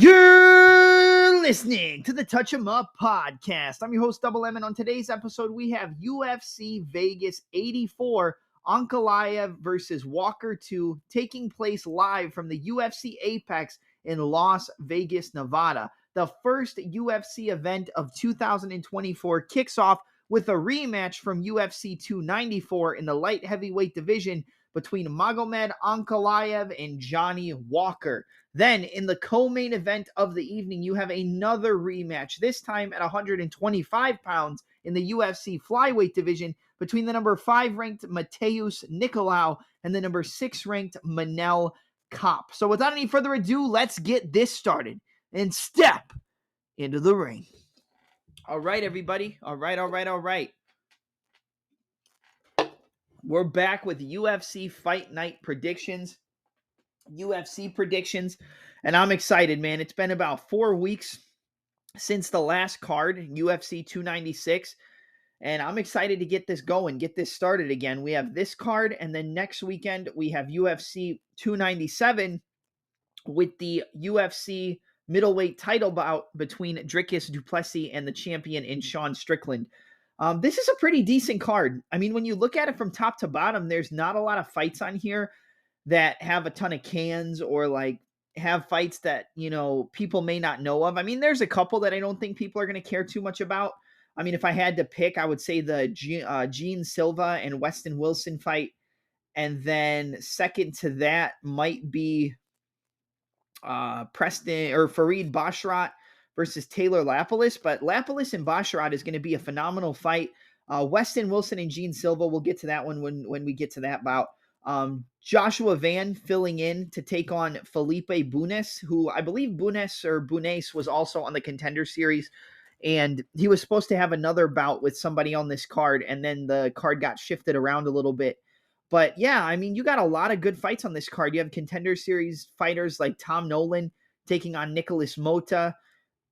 You're listening to the Touch 'em Up podcast. I'm your host, Double M, and on today's episode, we have UFC Vegas 84, Ankalaev versus Walker 2, taking place live from the UFC Apex in Las Vegas, Nevada. The first UFC event of 2024 kicks off with a rematch from UFC 294 in the light heavyweight division between Magomed Ankalaev and Johnny Walker. Then, in the co-main event of the evening, you have another rematch, this time at 125 pounds in the UFC flyweight division between the number 5 ranked Matheus Niccolau and the number 6 ranked Manel Kape. So without any further ado, let's get this started and step into the ring. All right, everybody. All right. We're back with UFC Fight Night predictions. And I'm excited, man. It's been about 4 weeks since the last card, UFC 296, and I'm excited to get this going, get this started again. We have this card, and then next weekend we have UFC 297 with the UFC middleweight title bout between Dricus du Plessis and the champion in Sean Strickland. This is a pretty decent card. I mean, when you look at it from top to bottom, there's not a lot of fights on here that have a ton of cans or like have fights that, people may not know of. I mean, there's a couple that I don't think people are going to care too much about. I mean, if I had to pick, I would say the Gene Silva and Westin Wilson fight. And then second to that might be Preston or Farid Basharat versus Taylor Lapilus. But Lapilus and Basharat is going to be a phenomenal fight. Westin Wilson and Gene Silva, we'll get to that one when we get to that bout. Joshua Van filling in to take on Felipe Bunes, who I believe Bunes was also on the Contender Series, and he was supposed to have another bout with somebody on this card, and then the card got shifted around a little bit. But yeah, I mean, you got a lot of good fights on this card. You have Contender Series fighters like Tom Nolan taking on Nikolas Motta,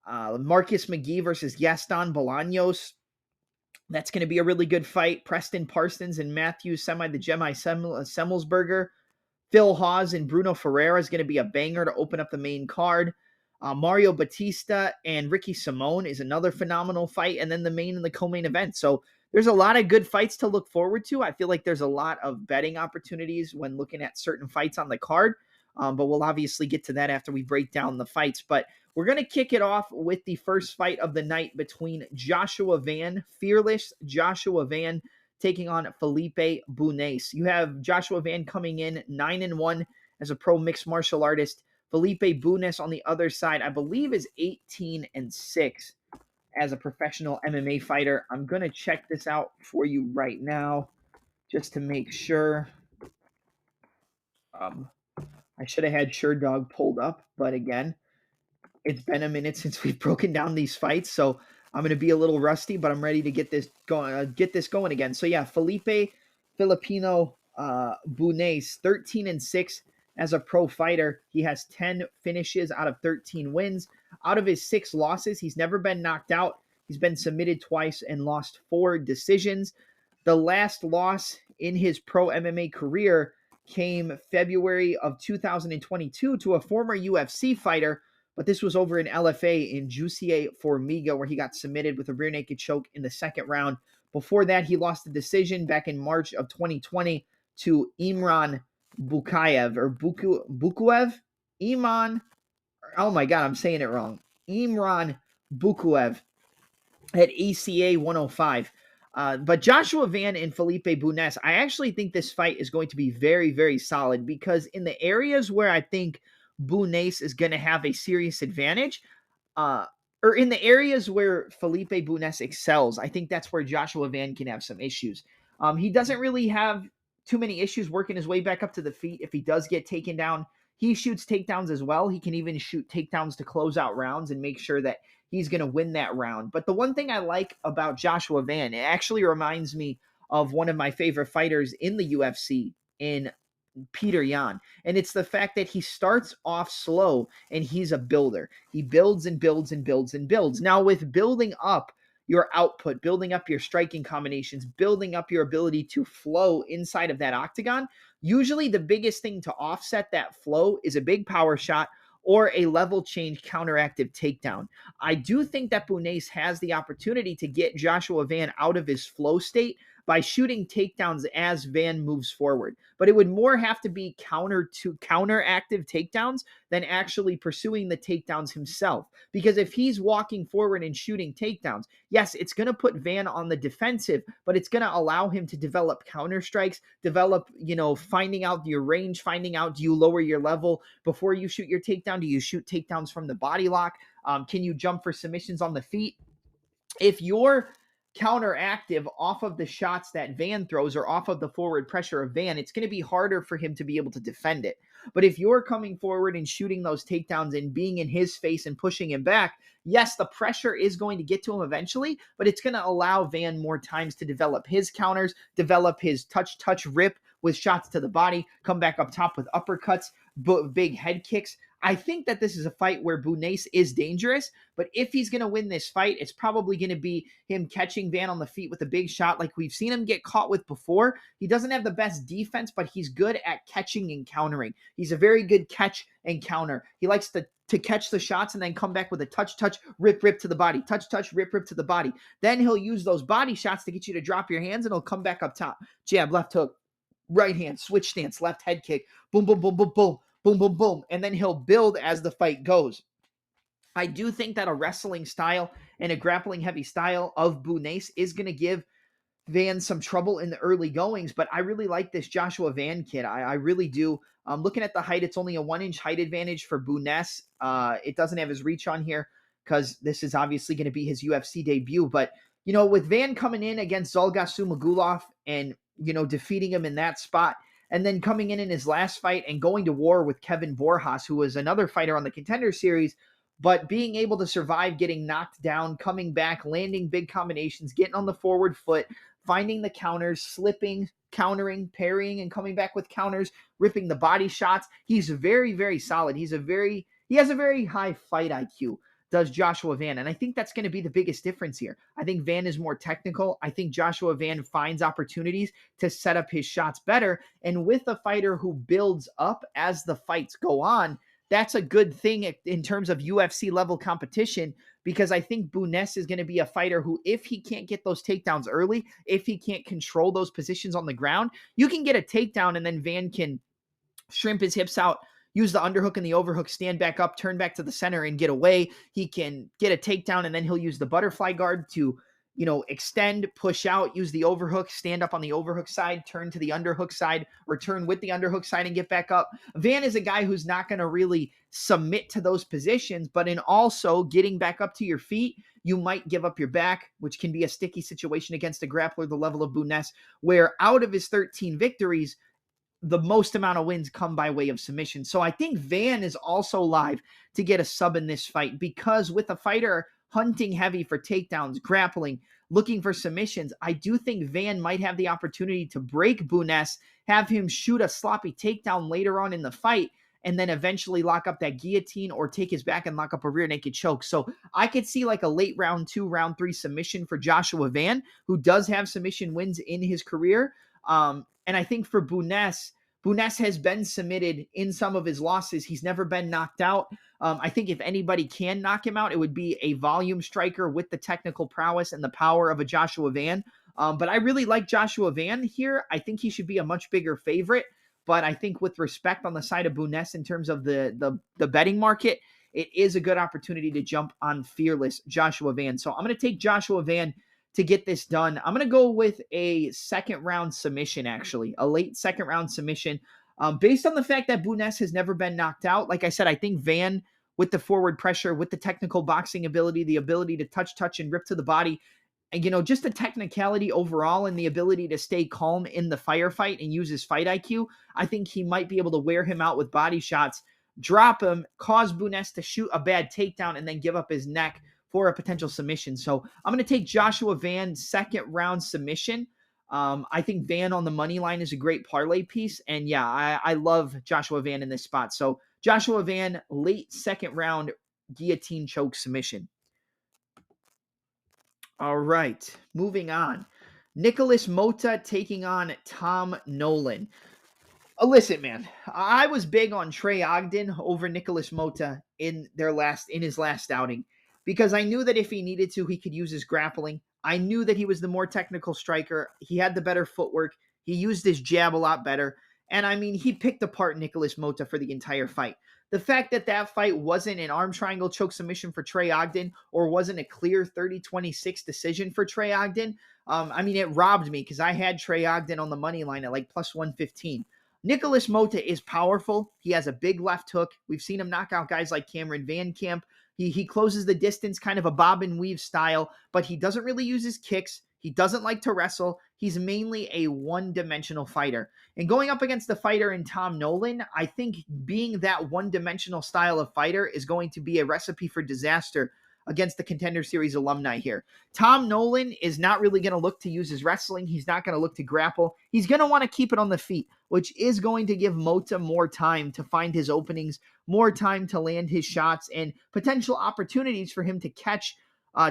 Marcus McGhee versus Gaston Bolanos. That's going to be a really good fight. Preston Parsons and Matheus Semelsberger. Phil Hawes and Bruno Ferreira is going to be a banger to open up the main card. Mario Bautista and Ricky Simone is another phenomenal fight. And then the main and the co-main event. So there's a lot of good fights to look forward to. I feel like there's a lot of betting opportunities when looking at certain fights on the card. But we'll obviously get to that after we break down the fights. But we're going to kick it off with the first fight of the night between fearless Joshua Van, taking on Felipe Bunes. You have Joshua Van coming in 9-1 as a pro mixed martial artist. Felipe Bunes on the other side, I believe, is 18-6 as a professional MMA fighter. I'm going to check this out for you right now just to make sure. I should have had Sure Dog pulled up, but again, it's been a minute since we've broken down these fights, so I'm going to be a little rusty, but I'm ready to get this going again. So yeah, Filipino Bunes, 13-6 as a pro fighter. He has 10 finishes out of 13 wins. Out of his 6 losses, he's never been knocked out. He's been submitted twice and lost 4 decisions. The last loss in his pro MMA career came February of 2022 to a former UFC fighter, but this was over in LFA in Jussier Formiga, where he got submitted with a rear naked choke in the second round. Before that, he lost the decision back in March of 2020 to Imran Bukaev or Bukuev? Oh my God, I'm saying it wrong. Imran Bukuev at ACA 105. But Joshua Van and Felipe Bunes, I actually think this fight is going to be very, very solid because in the areas where I think Bunes is going to have a serious advantage, or in the areas where Felipe Bunes excels, I think that's where Joshua Van can have some issues. He doesn't really have too many issues working his way back up to the feet. If he does get taken down, he shoots takedowns as well. He can even shoot takedowns to close out rounds and make sure that he's going to win that round. But the one thing I like about Joshua Van, it actually reminds me of one of my favorite fighters in the UFC, in Peter Yan. And it's the fact that he starts off slow and he's a builder. He builds and builds and builds and builds. Now, with building up your output, building up your striking combinations, building up your ability to flow inside of that octagon, usually the biggest thing to offset that flow is a big power shot or a level change counteractive takedown. I do think that Bunes has the opportunity to get Joshua Van out of his flow state by shooting takedowns as Van moves forward. But it would more have to be counteractive takedowns than actually pursuing the takedowns himself. Because if he's walking forward and shooting takedowns, yes, it's going to put Van on the defensive, but it's going to allow him to develop counter strikes, develop, finding out your range, finding out, do you lower your level before you shoot your takedown? Do you shoot takedowns from the body lock? Can you jump for submissions on the feet? If you're counteractive off of the shots that Van throws or off of the forward pressure of Van, it's going to be harder for him to be able to defend it. But if you're coming forward and shooting those takedowns and being in his face and pushing him back, yes, the pressure is going to get to him eventually, but it's going to allow Van more times to develop his counters, develop his touch, rip with shots to the body, come back up top with uppercuts, big head kicks. I think that this is a fight where Bunes is dangerous, but if he's going to win this fight, it's probably going to be him catching Van on the feet with a big shot like we've seen him get caught with before. He doesn't have the best defense, but he's good at catching and countering. He's a very good catch and counter. He likes to catch the shots and then come back with a touch, rip to the body, touch, rip to the body. Then he'll use those body shots to get you to drop your hands and he'll come back up top. Jab, left hook, right hand, switch stance, left head kick, boom, boom, boom, boom, boom. Boom, boom, boom. And then he'll build as the fight goes. I do think that a wrestling style and a grappling heavy style of Bunes is going to give Van some trouble in the early goings, but I really like this Joshua Van kid. I really do. Looking at the height, it's only a 1-inch height advantage for Bunes. It doesn't have his reach on here because this is obviously going to be his UFC debut. But, with Van coming in against Zhalgas Zhumagulov and, defeating him in that spot, and then coming in his last fight and going to war with Kevin Borjas, who was another fighter on the Contender Series, but being able to survive getting knocked down, coming back, landing big combinations, getting on the forward foot, finding the counters, slipping, countering, parrying, and coming back with counters, ripping the body shots. He's very, very solid. He has a very high fight IQ, does Joshua Van. And I think that's going to be the biggest difference here. I think Van is more technical. I think Joshua Van finds opportunities to set up his shots better. And with a fighter who builds up as the fights go on, that's a good thing in terms of UFC level competition, because I think Bunes is going to be a fighter who, if he can't get those takedowns early, if he can't control those positions on the ground, you can get a takedown and then Van can shrimp his hips out, use the underhook and the overhook, stand back up, turn back to the center and get away. He can get a takedown and then he'll use the butterfly guard to, extend, push out, use the overhook, stand up on the overhook side, turn to the underhook side, or turn with the underhook side and get back up. Van is a guy who's not going to really submit to those positions, but in also getting back up to your feet, you might give up your back, which can be a sticky situation against a grappler the level of Bunes, where out of his 13 victories, the most amount of wins come by way of submission. So I think Van is also live to get a sub in this fight, because with a fighter hunting heavy for takedowns, grappling, looking for submissions, I do think Van might have the opportunity to break Bunes, have him shoot a sloppy takedown later on in the fight, and then eventually lock up that guillotine or take his back and lock up a rear naked choke. So I could see like a late round 2, round 3 submission for Joshua Van, who does have submission wins in his career. And I think for Bunes has been submitted in some of his losses. He's never been knocked out. I think if anybody can knock him out, it would be a volume striker with the technical prowess and the power of a Joshua Van. But I really like Joshua Van here. I think he should be a much bigger favorite. But I think with respect on the side of Bunes in terms of the betting market, it is a good opportunity to jump on fearless Joshua Van. So I'm going to take Joshua Van to get this done. I'm going to go with a second round submission, actually, a late second round submission. Based on the fact that Bunes has never been knocked out, like I said, I think Van, with the forward pressure, with the technical boxing ability, the ability to touch, and rip to the body, and, just the technicality overall and the ability to stay calm in the firefight and use his fight IQ, I think he might be able to wear him out with body shots, drop him, cause Bunes to shoot a bad takedown, and then give up his neck for a potential submission. So I'm going to take Joshua Van second round submission. I think Van on the money line is a great parlay piece. And yeah, I love Joshua Van in this spot. So Joshua Van, late second round guillotine choke submission. All right, moving on. Nikolas Motta taking on Tom Nolan. Listen, man, I was big on Trey Ogden over Nicholas Motta in his last outing because I knew that if he needed to, he could use his grappling. I knew that he was the more technical striker. He had the better footwork. He used his jab a lot better. And I mean, he picked apart Nicholas Motta for the entire fight. The fact that that fight wasn't an arm triangle choke submission for Trey Ogden or wasn't a clear 30-26 decision for Trey Ogden, I mean, it robbed me because I had Trey Ogden on the money line at like plus 115. Nicholas Motta is powerful. He has a big left hook. We've seen him knock out guys like Cameron Van Camp. He closes the distance, kind of a bob and weave style, but he doesn't really use his kicks. He doesn't like to wrestle. He's mainly a one-dimensional fighter. And going up against the fighter in Tom Nolan, I think being that one-dimensional style of fighter is going to be a recipe for disaster against the Contender Series alumni here. Tom Nolan is not really going to look to use his wrestling. He's not going to look to grapple. He's going to want to keep it on the feet, which is going to give Motta more time to find his openings, more time to land his shots, and potential opportunities for him to catch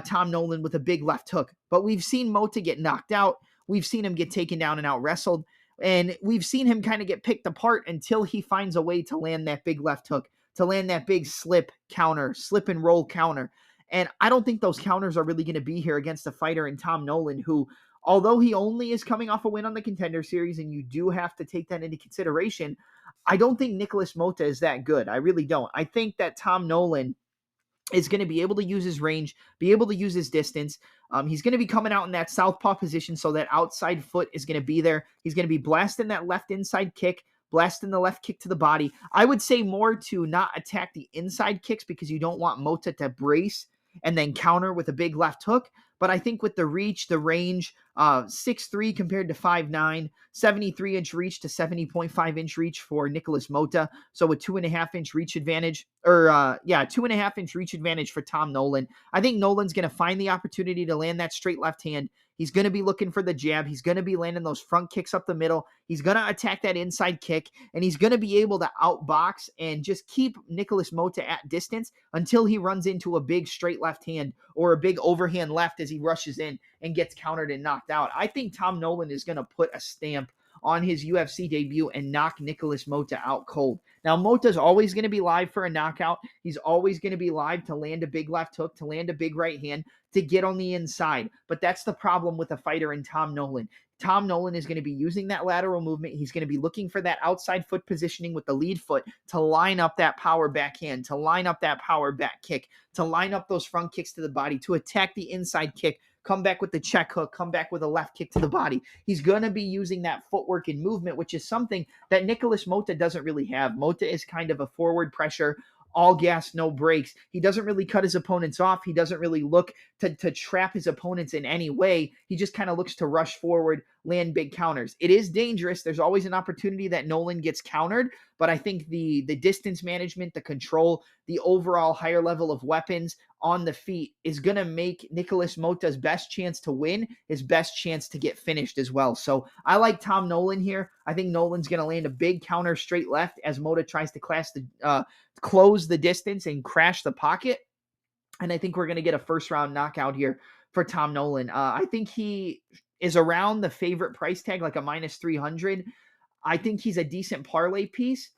Tom Nolan with a big left hook. But we've seen Motta get knocked out. We've seen him get taken down and out wrestled. And we've seen him kind of get picked apart until he finds a way to land that big left hook, to land that big slip and roll counter. And I don't think those counters are really going to be here against a fighter in Tom Nolan, who, although he only is coming off a win on the Contender Series, and you do have to take that into consideration, I don't think Nicholas Motta is that good. I really don't. I think that Tom Nolan is going to be able to use his range, be able to use his distance. He's going to be coming out in that southpaw position, so that outside foot is going to be there. He's going to be blasting that left inside kick, blasting the left kick to the body. I would say more to not attack the inside kicks because you don't want Motta to brace and then counter with a big left hook. But I think with the reach, the range, 6'3" compared to 5'9", 73-inch reach to 70.5-inch reach for Nicholas Motta. So a 2.5-inch reach advantage, 2.5-inch reach advantage for Tom Nolan. I think Nolan's going to find the opportunity to land that straight left hand. He's going to be looking for the jab. He's going to be landing those front kicks up the middle. He's going to attack that inside kick, and he's going to be able to outbox and just keep Nicholas Motta at distance until he runs into a big straight left hand or a big overhand left as he rushes in and gets countered and knocked out. I think Tom Nolan is going to put a stamp on his UFC debut and knock Nicholas Motta out cold. Now, Motta's always going to be live for a knockout. He's always going to be live to land a big left hook, to land a big right hand, to get on the inside. But that's the problem with a fighter in Tom Nolan. Tom Nolan is going to be using that lateral movement. He's going to be looking for that outside foot positioning with the lead foot to line up that power backhand, to line up that power back kick, to line up those front kicks to the body, to attack the inside kick, come back with the check hook, come back with a left kick to the body. He's going to be using that footwork and movement, which is something that Nicholas Motta doesn't really have. Motta is kind of a forward pressure, all gas, no brakes. He doesn't really cut his opponents off. He doesn't really look to trap his opponents in any way. He just kind of looks to rush forward, land big counters. It is dangerous. There's always an opportunity that Nolan gets countered, but I think the distance management, the control, the overall higher level of weapons on the feet is going to make Nicholas Motta's best chance to win his best chance to get finished as well. So I like Tom Nolan here. I think Nolan's going to land a big counter straight left as Motta tries to close the distance and crash the pocket. And I think we're going to get a first round knockout here for Tom Nolan. I think he is around the favorite price tag, like a minus 300. I think he's a decent parlay piece,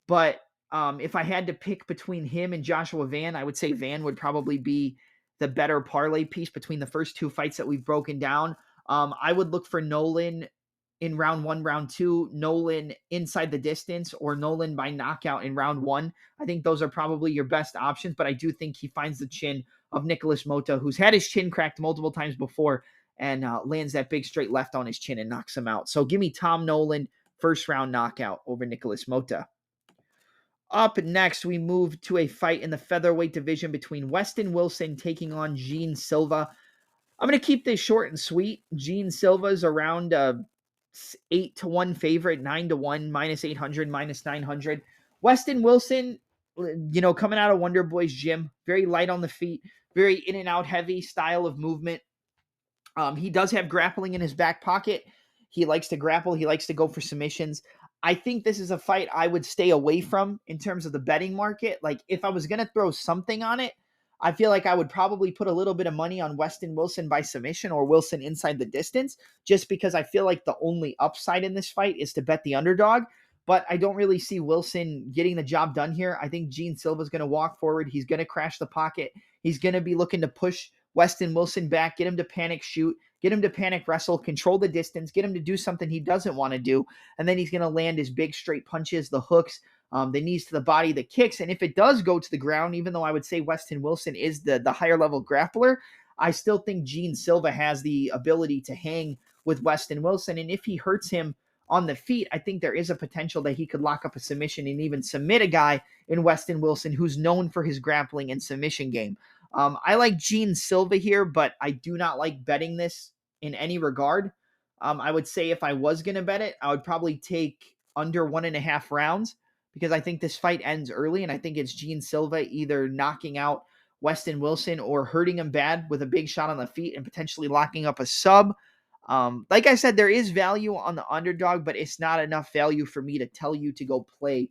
but if I had to pick between him and Joshua Van, I would say Van would probably be the better parlay piece between the first two fights that we've broken down. I would look for Nolan in round 1, round 2, Nolan inside the distance, or Nolan by knockout in round 1. I think those are probably your best options, but I do think he finds the chin of Nicholas Motta, who's had his chin cracked multiple times before, and lands that big straight left on his chin and knocks him out. So give me Tom Nolan, first round knockout over Nicholas Motta. Up next, we move to a fight in the featherweight division between Westin Wilson taking on Gene Silva. I'm going to keep this short and sweet. Gene Silva's around 8-1 favorite, 9-1, minus 800, minus 900. Westin Wilson, coming out of Wonder Boy's gym, very light on the feet, very in and out heavy style of movement. He does have grappling in his back pocket. He likes to grapple. He likes to go for submissions. I think this is a fight I would stay away from in terms of the betting market. Like, if I was going to throw something on it, I feel like I would probably put a little bit of money on Westin Wilson by submission or Wilson inside the distance, just because I feel like the only upside in this fight is to bet the underdog. but I don't really see Wilson getting the job done here. I think Gene Silva is going to walk forward. He's going to crash the pocket. He's going to be looking to push Westin Wilson back, get him to panic shoot, get him to panic wrestle, control the distance, get him to do something he doesn't want to do, and then he's going to land his big straight punches, the hooks, the knees to the body, the kicks. And if it does go to the ground, even though I would say Westin Wilson is the higher level grappler, I still think Gene Silva has the ability to hang with Westin Wilson. And if he hurts him on the feet, I think there is a potential that he could lock up a submission and even submit a guy in Westin Wilson who's known for his grappling and submission game. I like Gene Silva here, but I do not like betting this in any regard. I would say if I was going to bet it, I would probably take under 1.5 rounds because I think this fight ends early, and I think it's Gene Silva either knocking out Westin Wilson or hurting him bad with a big shot on the feet and potentially locking up a sub. Like I said, there is value on the underdog, but it's not enough value for me to tell you to go play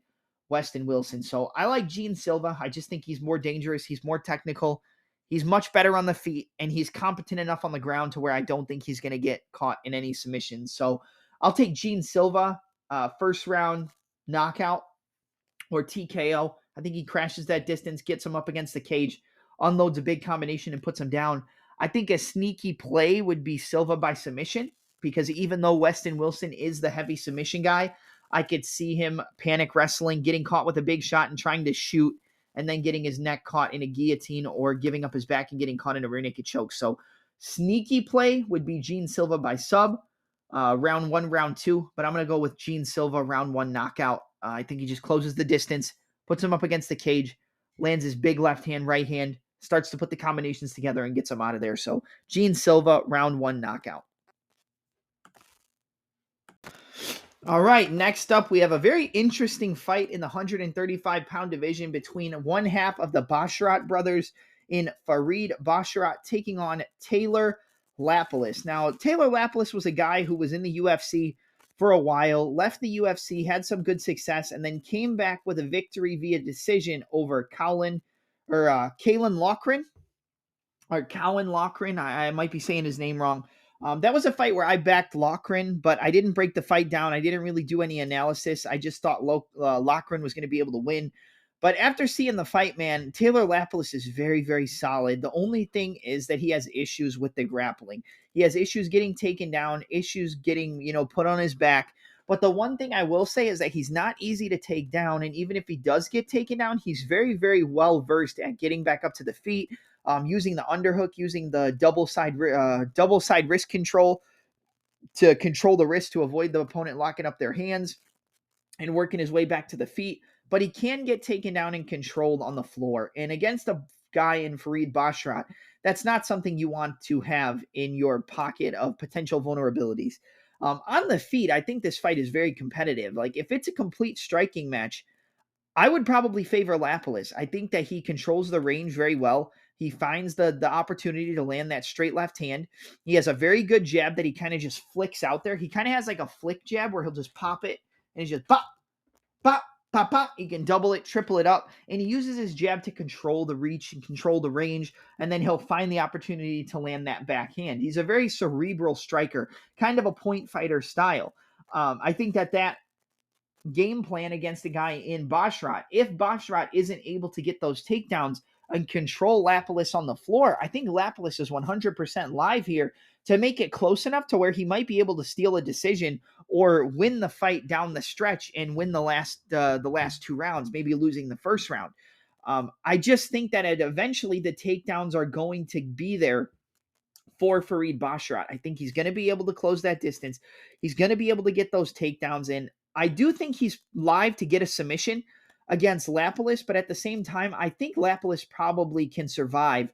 Westin Wilson. So I like Gene Silva. I just think he's more dangerous. He's more technical. He's much better on the feet, and he's competent enough on the ground to where I don't think he's going to get caught in any submissions. So I'll take Gene Silva, first round knockout or TKO. I think he crashes that distance, gets him up against the cage, unloads a big combination, and puts him down. I think a sneaky play would be Silva by submission, because even though Westin Wilson is the heavy submission guy, I could see him panic wrestling, getting caught with a big shot and trying to shoot, and then getting his neck caught in a guillotine or giving up his back and getting caught in a rear naked choke. So sneaky play would be Gene Silva by sub, round 1, round 2, but I'm going to go with Gene Silva round 1 knockout. I think he just closes the distance, puts him up against the cage, lands his big left hand, right hand, starts to put the combinations together and gets him out of there. So Gene Silva, round 1 knockout. All right, next up, we have a very interesting fight in the 135-pound division between one half of the Basharat brothers in Farid Basharat taking on Taylor Lapilus. Now, Taylor Lapilus was a guy who was in the UFC for a while, left the UFC, had some good success, and then came back with a victory via decision over Kalen Loughran, or Cowan Loughran. I might be saying his name wrong. That was a fight where I backed Loughran, but I didn't break the fight down. I didn't really do any analysis. I just thought Loughran was going to be able to win. But after seeing the fight, man, Taylor Lapilus is very, very solid. The only thing is that he has issues with the grappling. He has issues getting taken down, issues getting, put on his back. But the one thing I will say is that he's not easy to take down. And even if he does get taken down, he's very, very well versed at getting back up to the feet, using the underhook, using the double side wrist control to control the wrist to avoid the opponent locking up their hands and working his way back to the feet. But he can get taken down and controlled on the floor. And against a guy in Farid Basharat, that's not something you want to have in your pocket of potential vulnerabilities. On the feet, I think this fight is very competitive. Like, if it's a complete striking match, I would probably favor Lapilus. I think that he controls the range very well. He finds the opportunity to land that straight left hand. He has a very good jab that he kind of just flicks out there. He kind of has like a flick jab where he'll just pop it and he's just pop, pop, pop, pop. He can double it, triple it up, and he uses his jab to control the reach and control the range, and then he'll find the opportunity to land that backhand. He's a very cerebral striker, kind of a point fighter style. I think that game plan against a guy in Basharat, if Basharat isn't able to get those takedowns and control Lapilus on the floor, I think Lapilus is 100% live here to make it close enough to where he might be able to steal a decision or win the fight down the stretch and win the last 2 rounds, maybe losing the first round. I just think that eventually the takedowns are going to be there for Farid Basharat. I think he's going to be able to close that distance. He's going to be able to get those takedowns in. I do think he's live to get a submission against Lapilus, but at the same time, I think Lapilus probably can survive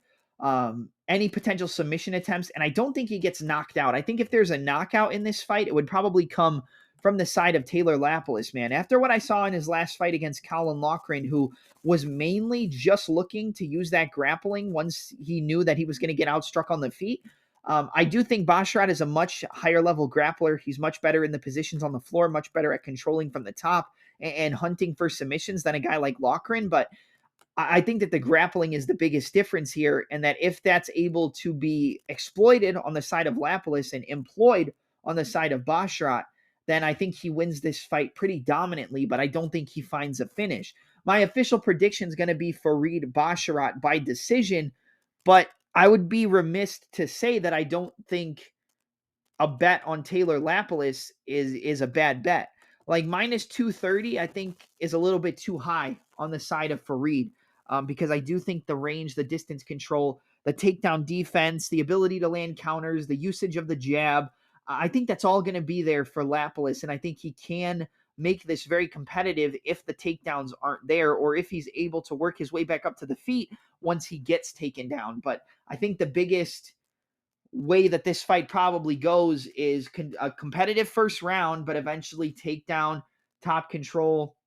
any potential submission attempts, and I don't think he gets knocked out. I think if there's a knockout in this fight, it would probably come from the side of Taylor Lapilus, man. After what I saw in his last fight against Cowan Loughran, who was mainly just looking to use that grappling once he knew that he was going to get outstruck on the feet, I do think Basharat is a much higher level grappler. He's much better in the positions on the floor, much better at controlling from the top and hunting for submissions than a guy like Loughran. But I think that the grappling is the biggest difference here, and that if that's able to be exploited on the side of Lapilus and employed on the side of Basharat, then I think he wins this fight pretty dominantly, but I don't think he finds a finish. My official prediction is going to be Farid Basharat by decision, but I would be remiss to say that I don't think a bet on Taylor Lapilus is a bad bet. Like minus 230, I think is a little bit too high on the side of Farid, because I do think the range, the distance control, the takedown defense, the ability to land counters, the usage of the jab, I think that's all going to be there for Lapilus, and I think he can make this very competitive if the takedowns aren't there, or if he's able to work his way back up to the feet once he gets taken down. But I think the biggest way that this fight probably goes is a competitive first round, but eventually takedown, top control,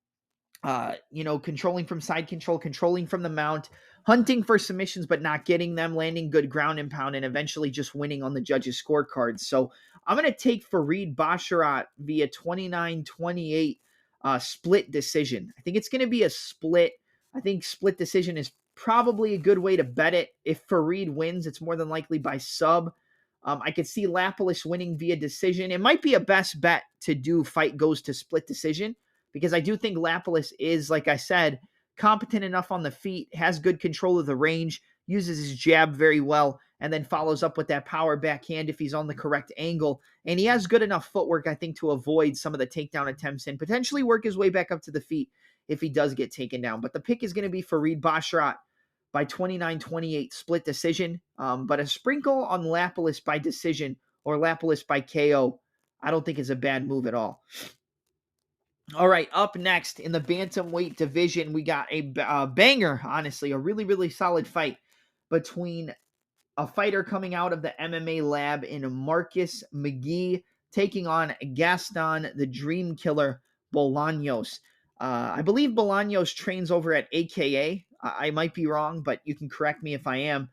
controlling from side control, controlling from the mount, hunting for submissions, but not getting them, landing good ground and pound, and eventually just winning on the judges' scorecards. So I'm going to take Farid Basharat via 29-28 split decision. I think it's going to be a split. I think split decision is probably a good way to bet it. If Farid wins, it's more than likely by sub. I could see Lapilus winning via decision. It might be a best bet to do fight goes to split decision, because I do think Lapilus is, like I said, competent enough on the feet, has good control of the range, uses his jab very well, and then follows up with that power backhand if he's on the correct angle. And he has good enough footwork, I think, to avoid some of the takedown attempts and potentially work his way back up to the feet if he does get taken down. But the pick is going to be Farid Basharat by 29-28 split decision. But a sprinkle on Lapilus by decision or Lapilus by KO, I don't think is a bad move at all. All right, up next in the bantamweight division, we got a banger, honestly, a really, really solid fight between a fighter coming out of the MMA lab in Marcus McGhee taking on Gaston, the Dream Killer, Bolanos. I believe Bolanos trains over at AKA. I might be wrong, but you can correct me if I am.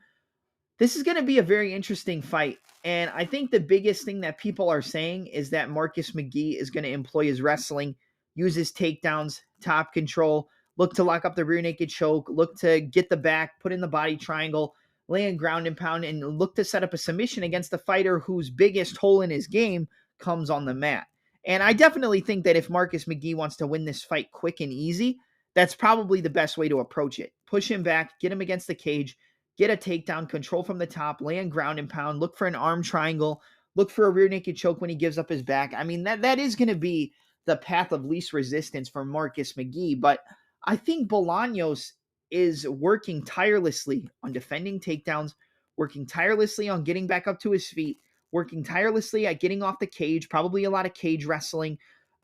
This is going to be a very interesting fight. And I think the biggest thing that people are saying is that Marcus McGhee is going to employ his wrestling, use his takedowns, top control, look to lock up the rear naked choke, look to get the back, put in the body triangle, lay in ground and pound, and look to set up a submission against the fighter whose biggest hole in his game comes on the mat. And I definitely think that if Marcus McGhee wants to win this fight quick and easy, that's probably the best way to approach it. Push him back, get him against the cage, get a takedown, control from the top, land ground and pound, look for an arm triangle, look for a rear naked choke when he gives up his back. I mean, that is going to be the path of least resistance for Marcus McGhee. But I think Bolanos is working tirelessly on defending takedowns, working tirelessly on getting back up to his feet, working tirelessly at getting off the cage, probably a lot of cage wrestling,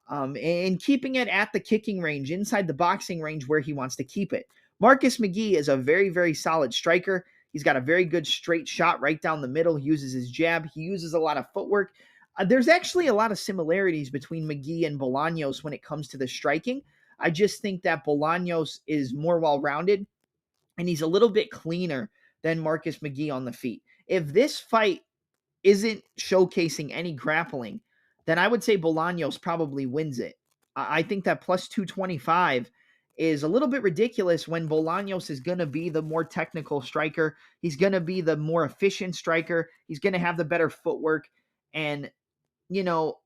and keeping it at the kicking range, inside the boxing range where he wants to keep it. Marcus McGhee is a very, very solid striker. He's got a very good straight shot right down the middle. He uses his jab. He uses a lot of footwork. There's actually a lot of similarities between McGhee and Bolanos when it comes to the striking. I just think that Bolanos is more well-rounded, and he's a little bit cleaner than Marcus McGhee on the feet. If this fight isn't showcasing any grappling, then I would say Bolanos probably wins it. I think that plus 225 is a little bit ridiculous when Bolanos is going to be the more technical striker. He's going to be the more efficient striker. He's going to have the better footwork. And,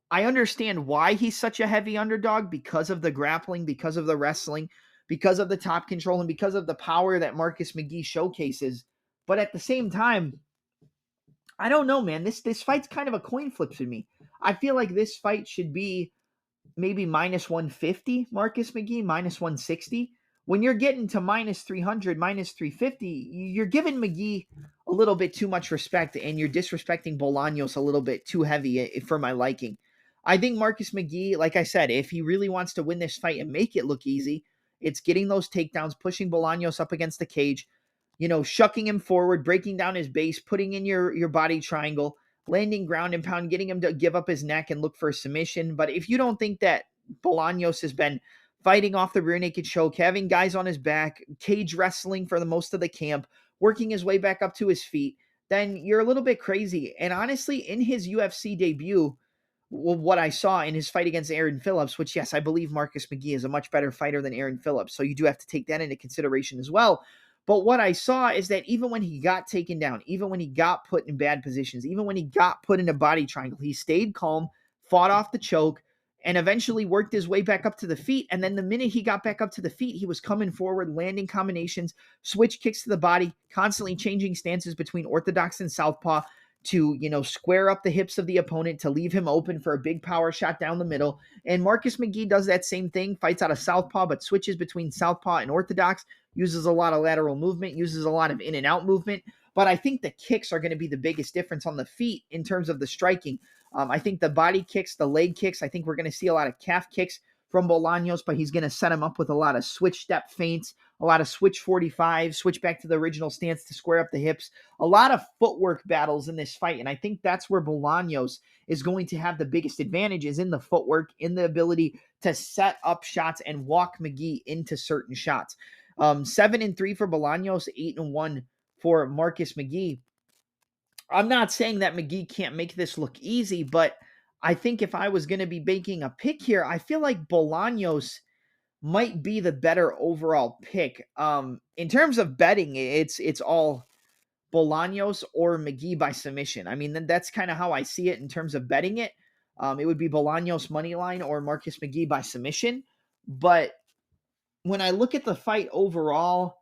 I understand why he's such a heavy underdog, because of the grappling, because of the wrestling, because of the top control, and because of the power that Marcus McGhee showcases. But at the same time, I don't know, man. This fight's kind of a coin flip to me. I feel like this fight should be maybe minus 150, Marcus McGhee, minus 160. When you're getting to minus 300, minus 350, you're giving McGhee a little bit too much respect, and you're disrespecting Bolanos a little bit too heavy for my liking. I think Marcus McGhee, like I said, if he really wants to win this fight and make it look easy, it's getting those takedowns, pushing Bolanos up against the cage, shucking him forward, breaking down his base, putting in your body triangle, landing ground and pound, getting him to give up his neck and look for a submission. But if you don't think that Bolanos has been fighting off the rear naked choke, having guys on his back, cage wrestling for the most of the camp, working his way back up to his feet, then you're a little bit crazy. And honestly, in his UFC debut, what I saw in his fight against Aaron Phillips, which, yes, I believe Marcus McGhee is a much better fighter than Aaron Phillips, so you do have to take that into consideration as well. But what I saw is that even when he got taken down, even when he got put in bad positions, even when he got put in a body triangle, he stayed calm, fought off the choke, and eventually worked his way back up to the feet. And then the minute he got back up to the feet, he was coming forward, landing combinations, switch kicks to the body, constantly changing stances between orthodox and southpaw to, square up the hips of the opponent, to leave him open for a big power shot down the middle. And Marcus McGhee does that same thing, fights out of southpaw, but switches between southpaw and orthodox, uses a lot of lateral movement, uses a lot of in and out movement. But I think the kicks are going to be the biggest difference on the feet in terms of the striking. I think the body kicks, the leg kicks, I think we're going to see a lot of calf kicks from Bolanos, but he's going to set him up with a lot of switch step feints, a lot of switch 45, switch back to the original stance to square up the hips, a lot of footwork battles in this fight. And I think that's where Bolanos is going to have the biggest advantages, in the footwork, in the ability to set up shots and walk McGhee into certain shots. 7-3 for Bolanos, 8-1 for Marcus McGhee. I'm not saying that McGhee can't make this look easy, but I think if I was going to be making a pick here, I feel like Bolanos might be the better overall pick. In terms of betting, it's all Bolanos or McGhee by submission. I mean, that's kind of how I see it in terms of betting it. It would be Bolanos money line or Marcus McGhee by submission. But when I look at the fight overall,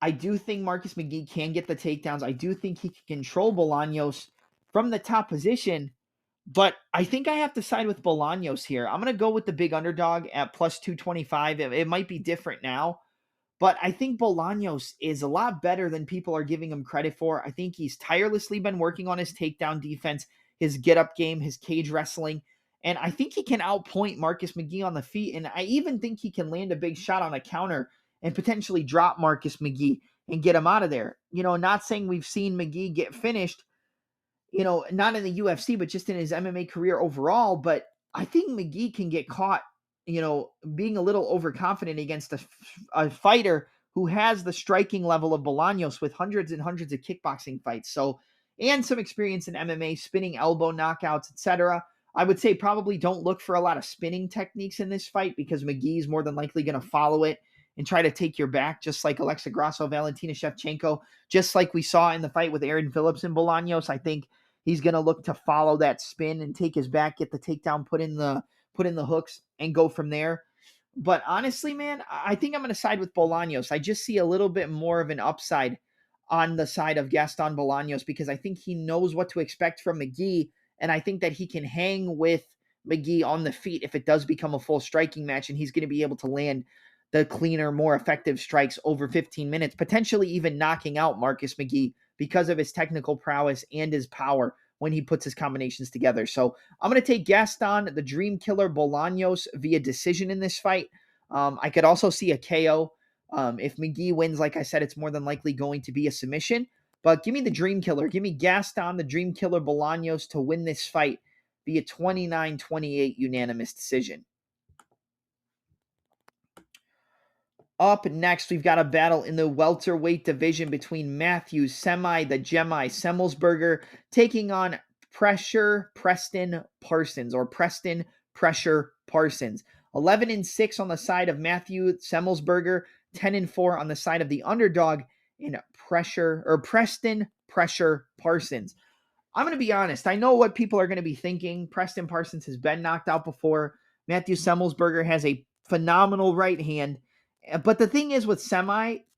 I do think Marcus McGhee can get the takedowns. I do think he can control Bolanos from the top position. But I think I have to side with Bolanos here. I'm going to go with the big underdog at plus 225. It might be different now, but I think Bolanos is a lot better than people are giving him credit for. I think he's tirelessly been working on his takedown defense, his get-up game, his cage wrestling, and I think he can outpoint Marcus McGhee on the feet, and I even think he can land a big shot on a counter and potentially drop Marcus McGhee and get him out of there. Not saying we've seen McGhee get finished, not in the UFC, but just in his MMA career overall. But I think McGhee can get caught, being a little overconfident against a fighter who has the striking level of Bolanos with hundreds and hundreds of kickboxing fights. So, and some experience in MMA, spinning elbow knockouts, etc. I would say probably don't look for a lot of spinning techniques in this fight, because McGhee is more than likely going to follow it and try to take your back, just like Alexa Grasso, Valentina Shevchenko, just like we saw in the fight with Aaron Phillips and Bolanos. I think he's going to look to follow that spin and take his back, get the takedown, put in the hooks, and go from there. But honestly, man, I think I'm going to side with Bolanos. I just see a little bit more of an upside on the side of Gaston Bolanos, because I think he knows what to expect from McGhee, and I think that he can hang with McGhee on the feet if it does become a full striking match, and he's going to be able to land the cleaner, more effective strikes over 15 minutes, potentially even knocking out Marcus McGhee because of his technical prowess and his power when he puts his combinations together. So I'm going to take Gaston, the Dream Killer Bolanos, via decision in this fight. I could also see a KO. If McGhee wins, like I said, it's more than likely going to be a submission. But give me the Dream Killer. Give me Gaston, the Dream Killer Bolanos, to win this fight via 29-28 unanimous decision. Up next, we've got a battle in the welterweight division between Matheus, the Gemini Semelsberger, taking on Preston Parsons, or Preston Pressure Parsons. 11-6 on the side of Matheus Semelsberger, 10-4 on the side of the underdog in Preston Pressure Parsons. I'm going to be honest. I know what people are going to be thinking. Preston Parsons has been knocked out before. Matheus Semelsberger has a phenomenal right hand. But the thing is with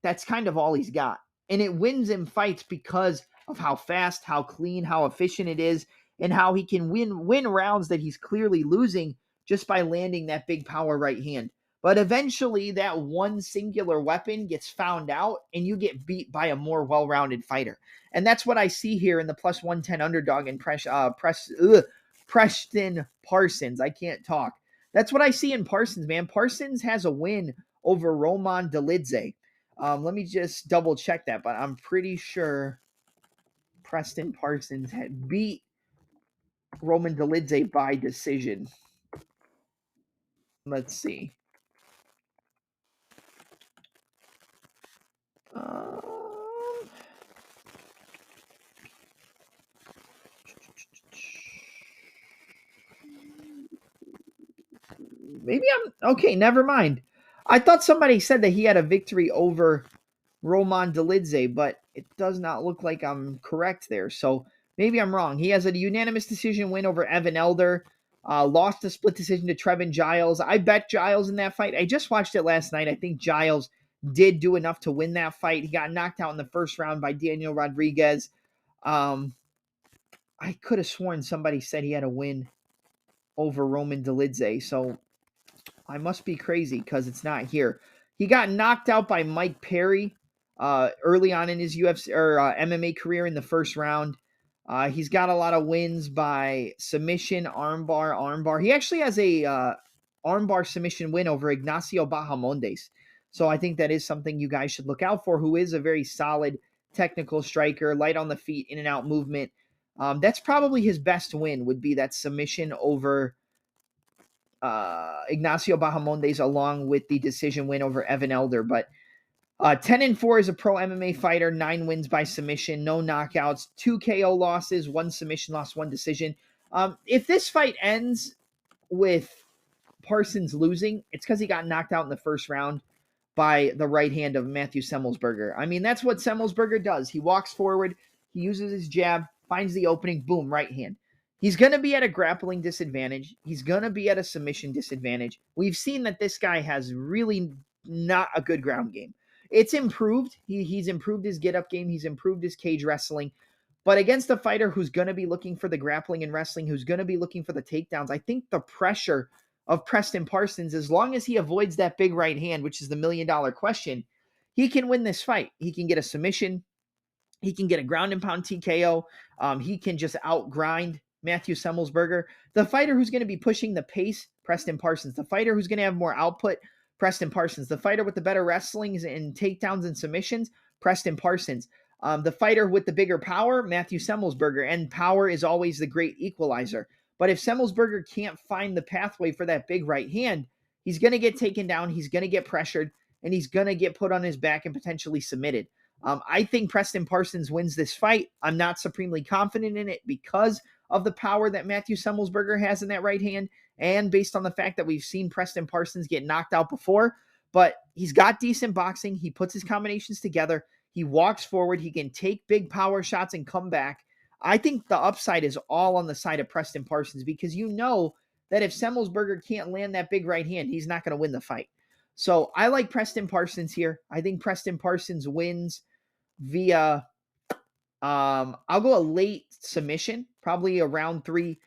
that's kind of all he's got. And it wins him fights because of how fast, how clean, how efficient it is, and how he can win rounds that he's clearly losing just by landing that big power right hand. But eventually that one singular weapon gets found out and you get beat by a more well-rounded fighter. And that's what I see here in the plus 110 underdog in Preston Parsons. I can't talk. That's what I see in Parsons, man. Parsons has a win over Roman Dolidze. Let me just double check that, but I'm pretty sure Preston Parsons had beat Roman Dolidze by decision. Let's see. Maybe I'm okay. Never mind. I thought somebody said that he had a victory over Roman Dolidze, but it does not look like I'm correct there. So maybe I'm wrong. He has a unanimous decision win over Evan Elder. Lost a split decision to Trevin Giles. I bet Giles in that fight. I just watched it last night. I think Giles did do enough to win that fight. He got knocked out in the first round by Daniel Rodriguez. I could have sworn somebody said he had a win over Roman Dolidze, so I must be crazy because it's not here. He got knocked out by Mike Perry early on in his UFC or MMA career in the first round. He's got a lot of wins by submission, armbar. He actually has a armbar submission win over Ignacio Bahamondes. So I think that is something you guys should look out for, who is a very solid technical striker, light on the feet, in and out movement. That's probably his best win, would be that submission over Ignacio Bahamondes, along with the decision win over Evan Elder. But 10-4 as a pro MMA fighter, 9 wins by submission, no knockouts, 2 KO losses, 1 submission loss, 1 decision. If this fight ends with Parsons losing, it's because he got knocked out in the first round by the right hand of Matthew Semelsberger. I mean, that's what Semelsberger does. He walks forward, he uses his jab, finds the opening, boom, right hand. He's going to be at a grappling disadvantage. He's going to be at a submission disadvantage. We've seen that this guy has really not a good ground game. It's improved. He's improved his get-up game. He's improved his cage wrestling. But against a fighter who's going to be looking for the grappling and wrestling, who's going to be looking for the takedowns, I think the pressure of Preston Parsons, as long as he avoids that big right hand, which is the million-dollar question, he can win this fight. He can get a submission. He can get a ground and pound TKO. He can just outgrind Matthew Semelsberger. The fighter who's going to be pushing the pace, Preston Parsons. The fighter who's going to have more output, Preston Parsons. The fighter with the better wrestlings and takedowns and submissions, Preston Parsons. The fighter with the bigger power, Matthew Semelsberger. And power is always the great equalizer. But if Semelsberger can't find the pathway for that big right hand, he's going to get taken down, he's going to get pressured, and he's going to get put on his back and potentially submitted. I think Preston Parsons wins this fight. I'm not supremely confident in it because of the power that Matthew Semelsberger has in that right hand, and based on the fact that we've seen Preston Parsons get knocked out before. But he's got decent boxing. He puts his combinations together. He walks forward. He can take big power shots and come back. I think the upside is all on the side of Preston Parsons, because you know that if Semelsberger can't land that big right hand, he's not going to win the fight. So I like Preston Parsons here. I think Preston Parsons wins via, I'll go a late submission, probably a round 3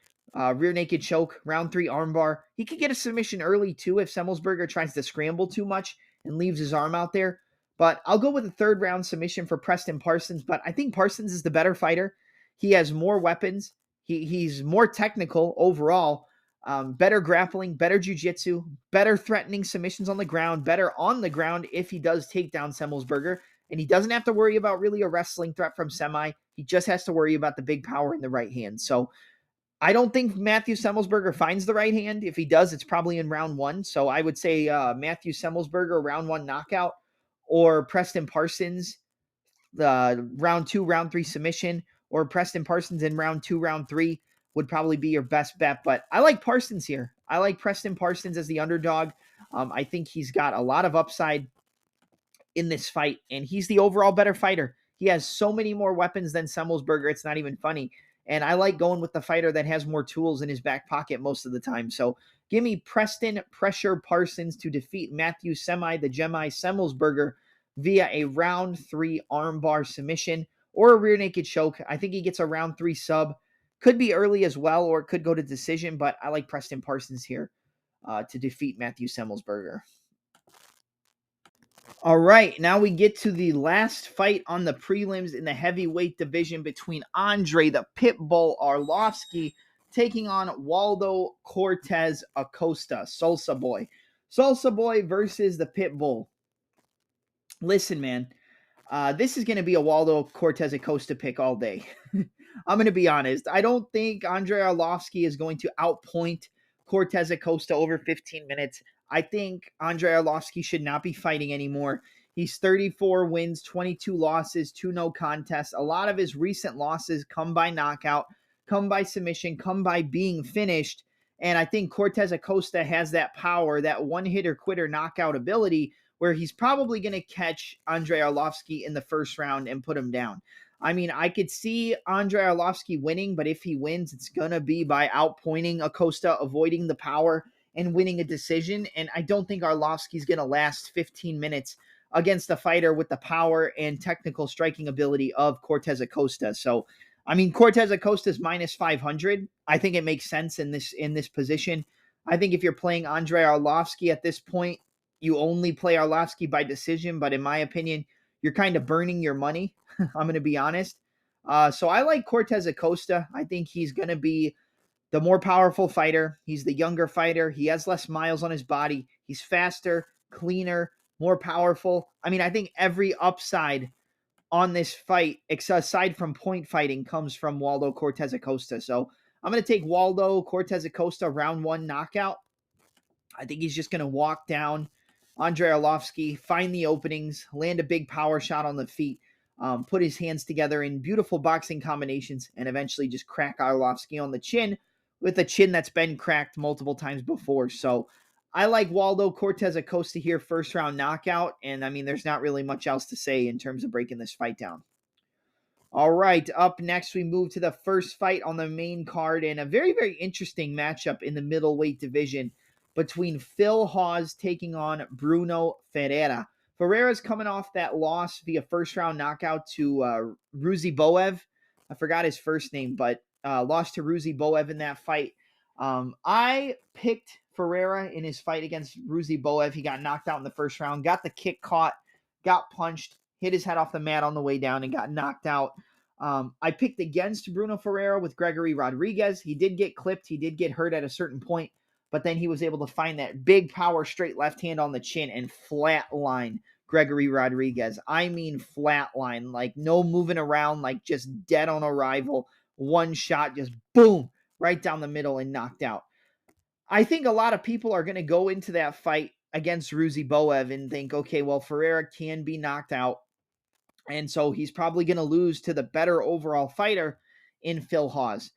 rear naked choke, round 3 armbar. He could get a submission early too if Semelsberger tries to scramble too much and leaves his arm out there. But I'll go with a 3rd round submission for Preston Parsons. But I think Parsons is the better fighter. He has more weapons. He's more technical overall. Better grappling, better jiu-jitsu, better threatening submissions on the ground, better on the ground if he does take down Semelsberger. And he doesn't have to worry about really a wrestling threat from Semi. He just has to worry about the big power in the right hand. So I don't think Matthew Semelsberger finds the right hand. If he does, it's probably in round 1. So I would say Matthew Semelsberger, round 1 knockout, or Preston Parsons, the round 2, round 3 submission, or Preston Parsons in round 2, round 3 would probably be your best bet. But I like Parsons here. I like Preston Parsons as the underdog. I think he's got a lot of upside in this fight, and he's the overall better fighter. He has so many more weapons than Semelsberger, it's not even funny. And I like going with the fighter that has more tools in his back pocket most of the time. So give me Preston Pressure Parsons to defeat Matthew Semi, the Gemi Semelsberger, via a round 3 armbar submission or a rear naked choke. I think he gets a round 3 sub. Could be early as well, or it could go to decision, but I like Preston Parsons here to defeat Matthew Semelsberger. All right, now we get to the last fight on the prelims in the heavyweight division between Andrei, the Pitbull Arlovski, taking on Waldo Cortes Acosta, Salsa Boy. Salsa Boy versus the Pitbull. Listen, man, this is going to be a Waldo Cortes Acosta pick all day. I'm going to be honest. I don't think Andrei Arlovski is going to outpoint Cortes Acosta over 15 minutes. I think Andrei Arlovski should not be fighting anymore. He's 34 wins, 22 losses, 2 no contests. A lot of his recent losses come by knockout, come by submission, come by being finished. And I think Cortes Acosta has that power, that one-hitter quitter knockout ability, where he's probably going to catch Andrei Arlovski in the first round and put him down. I mean, I could see Andrei Arlovski winning, but if he wins, it's going to be by outpointing Acosta, avoiding the power, and winning a decision. And I don't think Arlovski's going to last 15 minutes against a fighter with the power and technical striking ability of Cortes Acosta. So, I mean, Cortes Acosta is minus 500. I think it makes sense in this position. I think if you're playing Andrei Arlovski at this point, you only play Arlovski by decision. But in my opinion, you're kind of burning your money. I'm going to be honest. So I like Cortes Acosta. I think he's going to be the more powerful fighter. He's the younger fighter. He has less miles on his body. He's faster, cleaner, more powerful. I mean, I think every upside on this fight, aside from point fighting, comes from Waldo Cortes Acosta. So I'm going to take Waldo Cortes Acosta round 1 knockout. I think he's just going to walk down Andrei Arlovski, find the openings, land a big power shot on the feet, put his hands together in beautiful boxing combinations, and eventually just crack Arlovski on the chin with a chin that's been cracked multiple times before. So I like Waldo Cortes Acosta here, first round knockout. And I mean, there's not really much else to say in terms of breaking this fight down. All right, up next, we move to the first fight on the main card and a very, very interesting matchup in the middleweight division between Phil Hawes taking on Brunno Ferreira. Ferreira's coming off that loss via first-round knockout to Ruziboev. I forgot his first name, but lost to Ruziboev in that fight. I picked Ferreira in his fight against Ruziboev. He got knocked out in the first round, got the kick caught, got punched, hit his head off the mat on the way down, and got knocked out. I picked against Brunno Ferreira with Gregory Rodriguez. He did get clipped. He did get hurt at a certain point, but then he was able to find that big power straight left hand on the chin and flatline Gregory Rodriguez. I mean flatline, like no moving around, like just dead on arrival. One shot, just boom, right down the middle and knocked out. I think a lot of people are going to go into that fight against Ruziboev and think, okay, well, Ferreira can be knocked out. And so he's probably going to lose to the better overall fighter in Phil Hawes.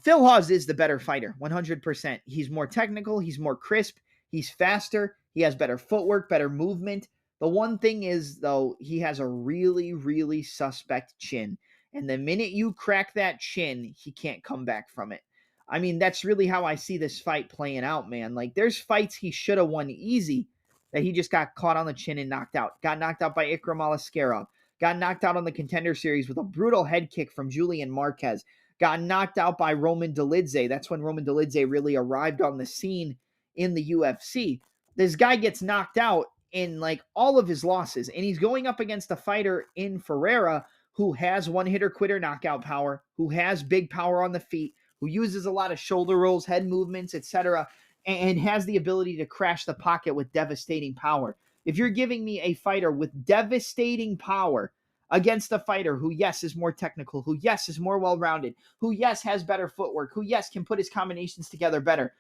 Phil Hawes is the better fighter, 100%. He's more technical. He's more crisp. He's faster. He has better footwork, better movement. The one thing is, though, he has a really, really suspect chin. And the minute you crack that chin, he can't come back from it. I mean, that's really how I see this fight playing out, man. Like, there's fights he should have won easy that he just got caught on the chin and knocked out. Got knocked out by Ikram Aliskerov. Got knocked out on the Contender Series with a brutal head kick from Julian Marquez. Got knocked out by Roman Dolidze. That's when Roman Dolidze really arrived on the scene in the UFC. This guy gets knocked out in like all of his losses, and he's going up against a fighter in Ferreira who has one-hitter quitter knockout power, who has big power on the feet, who uses a lot of shoulder rolls, head movements, etc., and has the ability to crash the pocket with devastating power. If you're giving me a fighter with devastating power against a fighter who, yes, is more technical, who, yes, is more well-rounded, who, yes, has better footwork, who, yes, can put his combinations together better,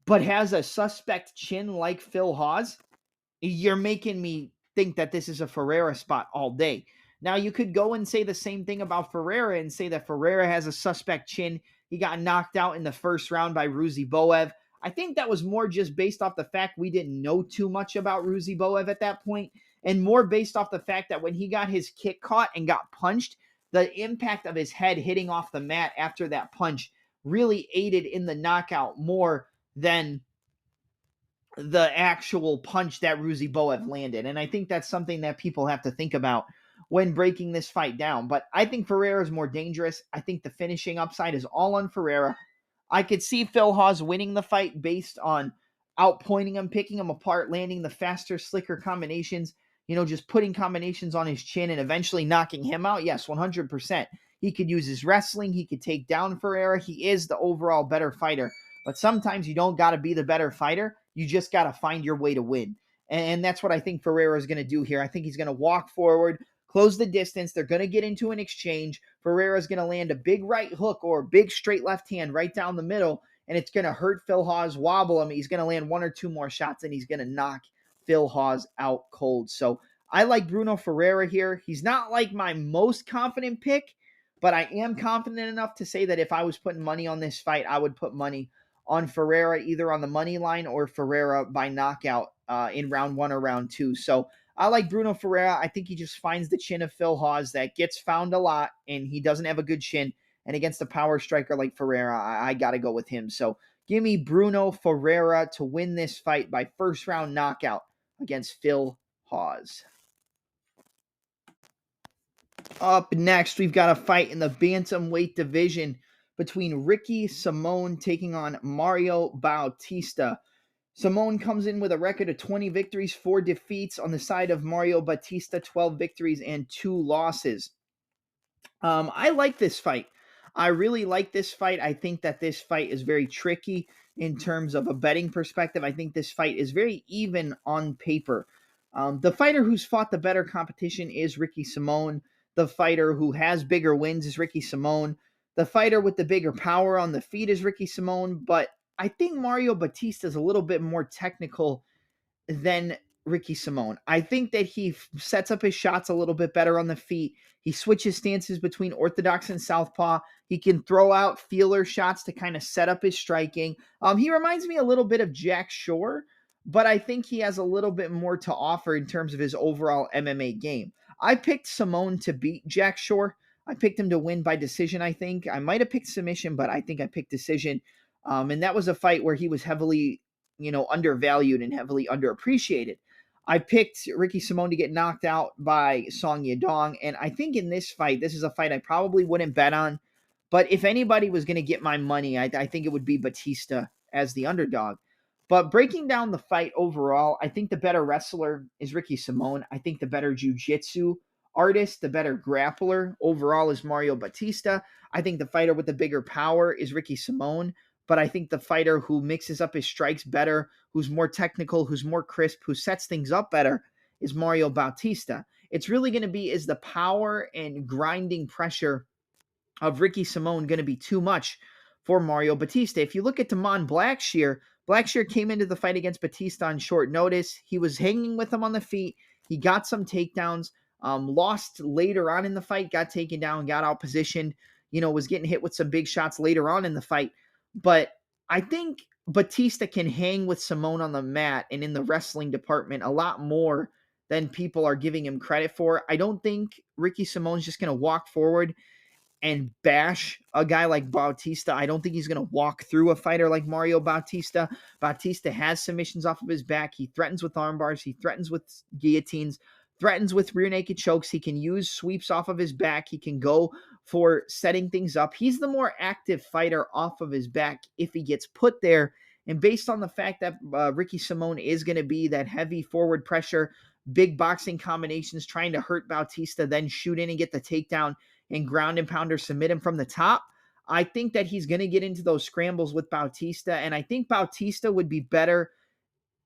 but has a suspect chin like Phil Hawes, you're making me think that this is a Ferreira spot all day. Now, you could go and say the same thing about Ferreira and say that Ferreira has a suspect chin. He got knocked out in the first round by Ruziboev. I think that was more just based off the fact we didn't know too much about Ruziboev at that point, and more based off the fact that when he got his kick caught and got punched, the impact of his head hitting off the mat after that punch really aided in the knockout more than the actual punch that Ruziboev landed. And I think that's something that people have to think about when breaking this fight down. But I think Ferreira is more dangerous. I think the finishing upside is all on Ferreira. I could see Phil Hawes winning the fight based on outpointing him, picking him apart, landing the faster, slicker combinations, just putting combinations on his chin and eventually knocking him out. Yes, 100%. He could use his wrestling. He could take down Ferreira. He is the overall better fighter. But sometimes you don't got to be the better fighter. You just got to find your way to win. And that's what I think Ferreira is going to do here. I think he's going to walk forward, close the distance. They're going to get into an exchange. Ferreira's going to land a big right hook or a big straight left hand right down the middle, and it's going to hurt Phil Hawes, wobble him. He's going to land one or two more shots, and he's going to knock Phil Hawes out cold. So I like Brunno Ferreira here. He's not like my most confident pick, but I am confident enough to say that if I was putting money on this fight, I would put money on Ferreira either on the money line or Ferreira by knockout in round 1 or round 2. So I like Bruno Ferreira. I think he just finds the chin of Phil Hawes that gets found a lot, and he doesn't have a good chin. And against a power striker like Ferreira, I got to go with him. So give me Bruno Ferreira to win this fight by first round knockout against Phil Hawes. Up next, we've got a fight in the bantamweight division between Ricky Simón taking on Mario Bautista. Simón comes in with a record of 20 victories, 4 defeats. On the side of Mario Bautista, 12 victories and 2 losses. I like this fight. I really like this fight. I think that this fight is very tricky in terms of a betting perspective. I think this fight is very even on paper. The fighter who's fought the better competition is Ricky Simón. The fighter who has bigger wins is Ricky Simón. The fighter with the bigger power on the feet is Ricky Simón. But I think Mario Bautista is a little bit more technical than Ricky Simón. I think that he sets up his shots a little bit better on the feet. He switches stances between orthodox and southpaw. He can throw out feeler shots to kind of set up his striking. He reminds me a little bit of Jack Shore, but I think he has a little bit more to offer in terms of his overall MMA game. I picked Simón to beat Jack Shore. I picked him to win by decision, I think. I might have picked submission, but I think I picked decision. And that was a fight where he was heavily undervalued and heavily underappreciated. I picked Ricky Simón to get knocked out by Song Yadong, and I think in this fight, this is a fight I probably wouldn't bet on, but if anybody was going to get my money, I think it would be Bautista as the underdog. But breaking down the fight overall, I think the better wrestler is Ricky Simón. I think the better jiu-jitsu artist, the better grappler overall is Mario Bautista. I think the fighter with the bigger power is Ricky Simón. But I think the fighter who mixes up his strikes better, who's more technical, who's more crisp, who sets things up better is Mario Bautista. It's really going to be, is the power and grinding pressure of Ricky Simón going to be too much for Mario Bautista? If you look at Damon Blackshear came into the fight against Bautista on short notice. He was hanging with him on the feet. He got some takedowns, lost later on in the fight, got taken down, got out positioned, was getting hit with some big shots later on in the fight. But I think Bautista can hang with Simón on the mat and in the wrestling department a lot more than people are giving him credit for. I don't think Ricky Simón's just going to walk forward and bash a guy like Bautista. I don't think he's going to walk through a fighter like Mario Bautista. Bautista has submissions off of his back. He threatens with arm bars. He threatens with guillotines, threatens with rear naked chokes. He can use sweeps off of his back. He can go for setting things up. He's the more active fighter off of his back if he gets put there. And based on the fact that Ricky Simón is going to be that heavy forward pressure, big boxing combinations, trying to hurt Bautista, then shoot in and get the takedown and ground and pound or submit him from the top, I think that he's going to get into those scrambles with Bautista. And I think Bautista would be better.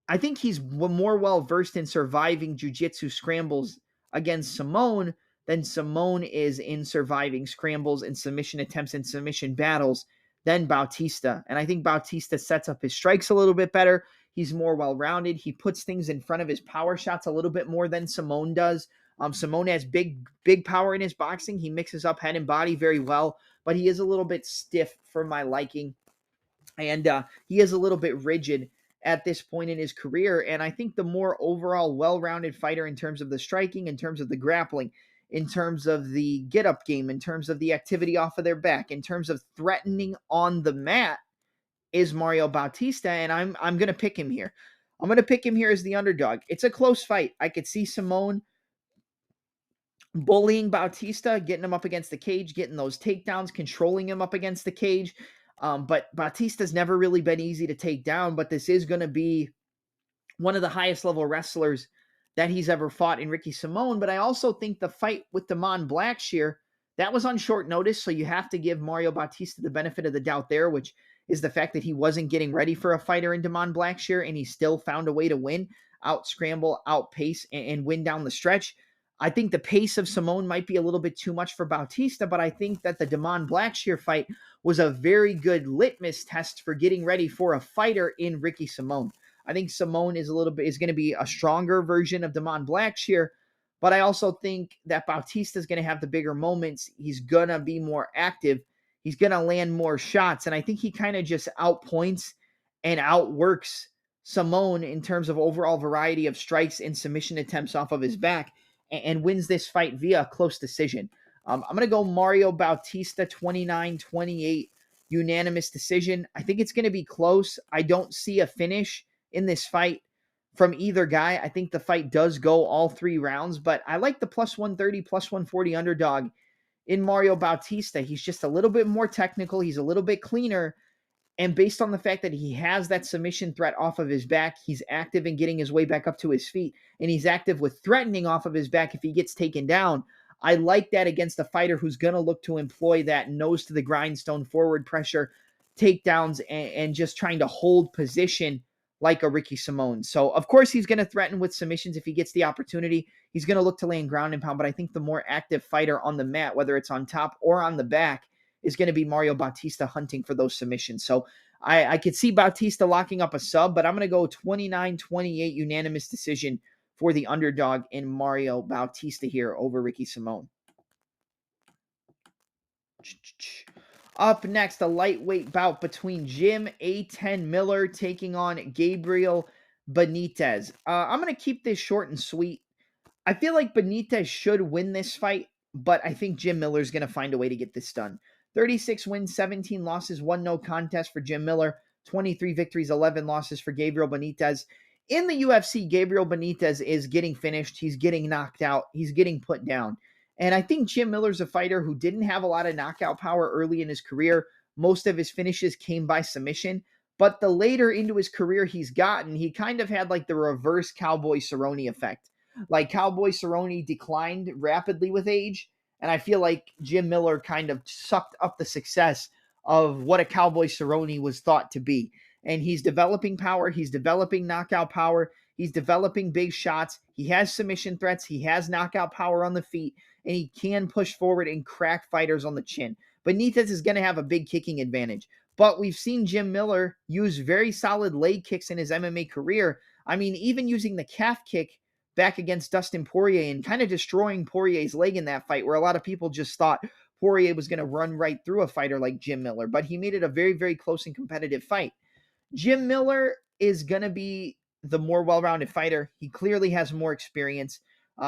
I think he's more well-versed in surviving jiu-jitsu scrambles against Simón than Simón is in surviving scrambles and submission attempts and submission battles than Bautista. And I think Bautista sets up his strikes a little bit better. He's more well-rounded. He puts things in front of his power shots a little bit more than Simón does. Simón has big power in his boxing. He mixes up head and body very well, but he is a little bit stiff for my liking. And he is a little bit rigid at this point in his career. And I think the more overall well-rounded fighter in terms of the striking, in terms of the grappling, in terms of the get-up game, in terms of the activity off of their back, in terms of threatening on the mat is Mario Bautista, and I'm going to pick him here. I'm going to pick him here as the underdog. It's a close fight. I could see Simón bullying Bautista, getting him up against the cage, getting those takedowns, controlling him up against the cage. But Bautista's never really been easy to take down, but this is going to be one of the highest level wrestlers that he's ever fought in Ricky Simón. But I also think the fight with Damon Blackshear, that was on short notice, so you have to give Mario Bautista the benefit of the doubt there, which is the fact that he wasn't getting ready for a fighter in Damon Blackshear, and he still found a way to win, out-scramble, out-pace, and win down the stretch. I think the pace of Simón might be a little bit too much for Bautista, but I think that the Damon Blackshear fight was a very good litmus test for getting ready for a fighter in Ricky Simón. I think Simón is going to be a stronger version of Damon Blackshear, but I also think that Bautista is going to have the bigger moments. He's going to be more active. He's going to land more shots, and I think he kind of just outpoints and outworks Simone in terms of overall variety of strikes and submission attempts off of his back, and wins this fight via a close decision. I'm going to go Mario Bautista 29-28 unanimous decision. I think it's going to be close. I don't see a finish in this fight from either guy. I think the fight does go all 3 rounds, but I like the plus 130, plus 140 underdog in Mario Bautista. He's just a little bit more technical. He's a little bit cleaner. And based on the fact that he has that submission threat off of his back, he's active in getting his way back up to his feet, and he's active with threatening off of his back if he gets taken down. I like that against a fighter who's going to look to employ that nose to the grindstone forward pressure, takedowns, and just trying to hold position like a Ricky Simone. So, of course, he's going to threaten with submissions if he gets the opportunity. He's going to look to land ground and pound, but I think the more active fighter on the mat, whether it's on top or on the back, is going to be Mario Bautista hunting for those submissions. So I could see Bautista locking up a sub, but I'm going to go 29-28 unanimous decision for the underdog in Mario Bautista here over Ricky Simone. Up next, a lightweight bout between Jim A10 Miller taking on Gabriel Benitez. I'm going to keep this short and sweet. I feel like Benitez should win this fight, but I think Jim Miller's going to find a way to get this done. 36 wins, 17 losses, 1 no contest for Jim Miller, 23 victories, 11 losses for Gabriel Benitez. In the UFC, Gabriel Benitez is getting finished. He's getting knocked out. He's getting put down. And I think Jim Miller's a fighter who didn't have a lot of knockout power early in his career. Most of his finishes came by submission. But the later into his career he's gotten, he kind of had like the reverse Cowboy Cerrone effect. Like Cowboy Cerrone declined rapidly with age, and I feel like Jim Miller kind of sucked up the success of what a Cowboy Cerrone was thought to be. And he's developing power. He's developing knockout power. He's developing big shots. He has submission threats. He has knockout power on the feet, and he can push forward and crack fighters on the chin. Benitez is going to have a big kicking advantage. But we've seen Jim Miller use very solid leg kicks in his MMA career. I mean, even using the calf kick back against Dustin Poirier and kind of destroying Poirier's leg in that fight, where a lot of people just thought Poirier was going to run right through a fighter like Jim Miller, but he made it a very, very close and competitive fight. Jim Miller is going to be the more well-rounded fighter. He clearly has more experience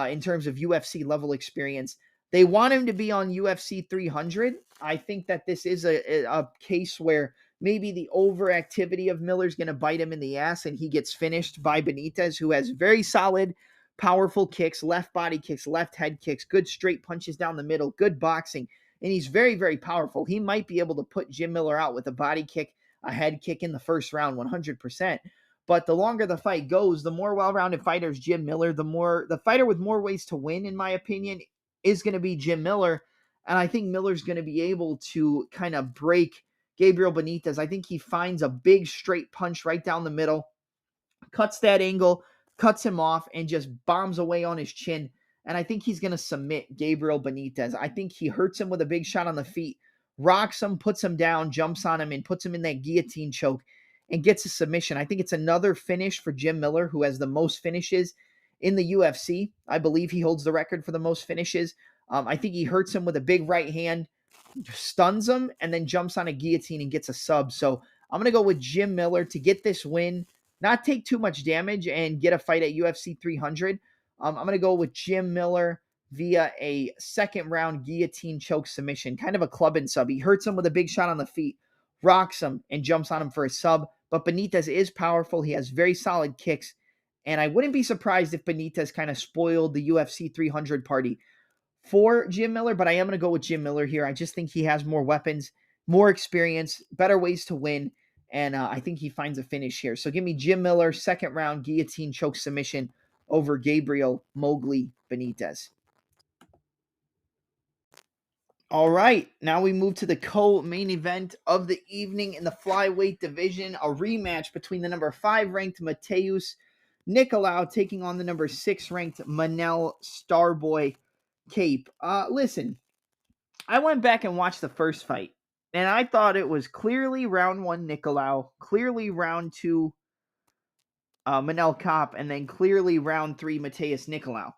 in terms of UFC level experience. They want him to be on UFC 300. I think that this is a case where maybe the overactivity of Miller's going to bite him in the ass and he gets finished by Benitez, who has very solid, powerful kicks, left body kicks, left head kicks, good straight punches down the middle, good boxing, and he's very, very powerful. He might be able to put Jim Miller out with a body kick, a head kick in the first round, 100%. But the longer the fight goes, the more well-rounded fighter is Jim Miller, the fighter with more ways to win, in my opinion, is going to be Jim Miller. And I think Miller's going to be able to kind of break Gabriel Benitez. I think he finds a big straight punch right down the middle, cuts that angle, cuts him off, and just bombs away on his chin. And I think he's going to submit Gabriel Benitez. I think he hurts him with a big shot on the feet, rocks him, puts him down, jumps on him, and puts him in that guillotine choke and gets a submission. I think it's another finish for Jim Miller, who has the most finishes in the UFC. I believe he holds the record for the most finishes. I think he hurts him with a big right hand, stuns him, and then jumps on a guillotine and gets a sub. So I'm going to go with Jim Miller to get this win, not take too much damage, and get a fight at UFC 300. I'm going to go with Jim Miller via a second round guillotine choke submission, kind of a club and sub. He hurts him with a big shot on the feet, rocks him, and jumps on him for a sub. But Benitez is powerful. He has very solid kicks. And I wouldn't be surprised if Benitez kind of spoiled the UFC 300 party for Jim Miller, but I am going to go with Jim Miller here. I just think he has more weapons, more experience, better ways to win, and I think he finds a finish here. So give me Jim Miller, second round guillotine choke submission over Gabriel Mowgli Benitez. All right, now we move to the co-main event of the evening in the flyweight division, a rematch between the number 5 ranked Matheus Niccolau taking on the number 6 ranked Manel Starboy Kape. Listen, I went back and watched the first fight, and I thought it was clearly round 1 Niccolau, clearly round 2 Manel Kape, and then clearly round 3 Matheus Niccolau.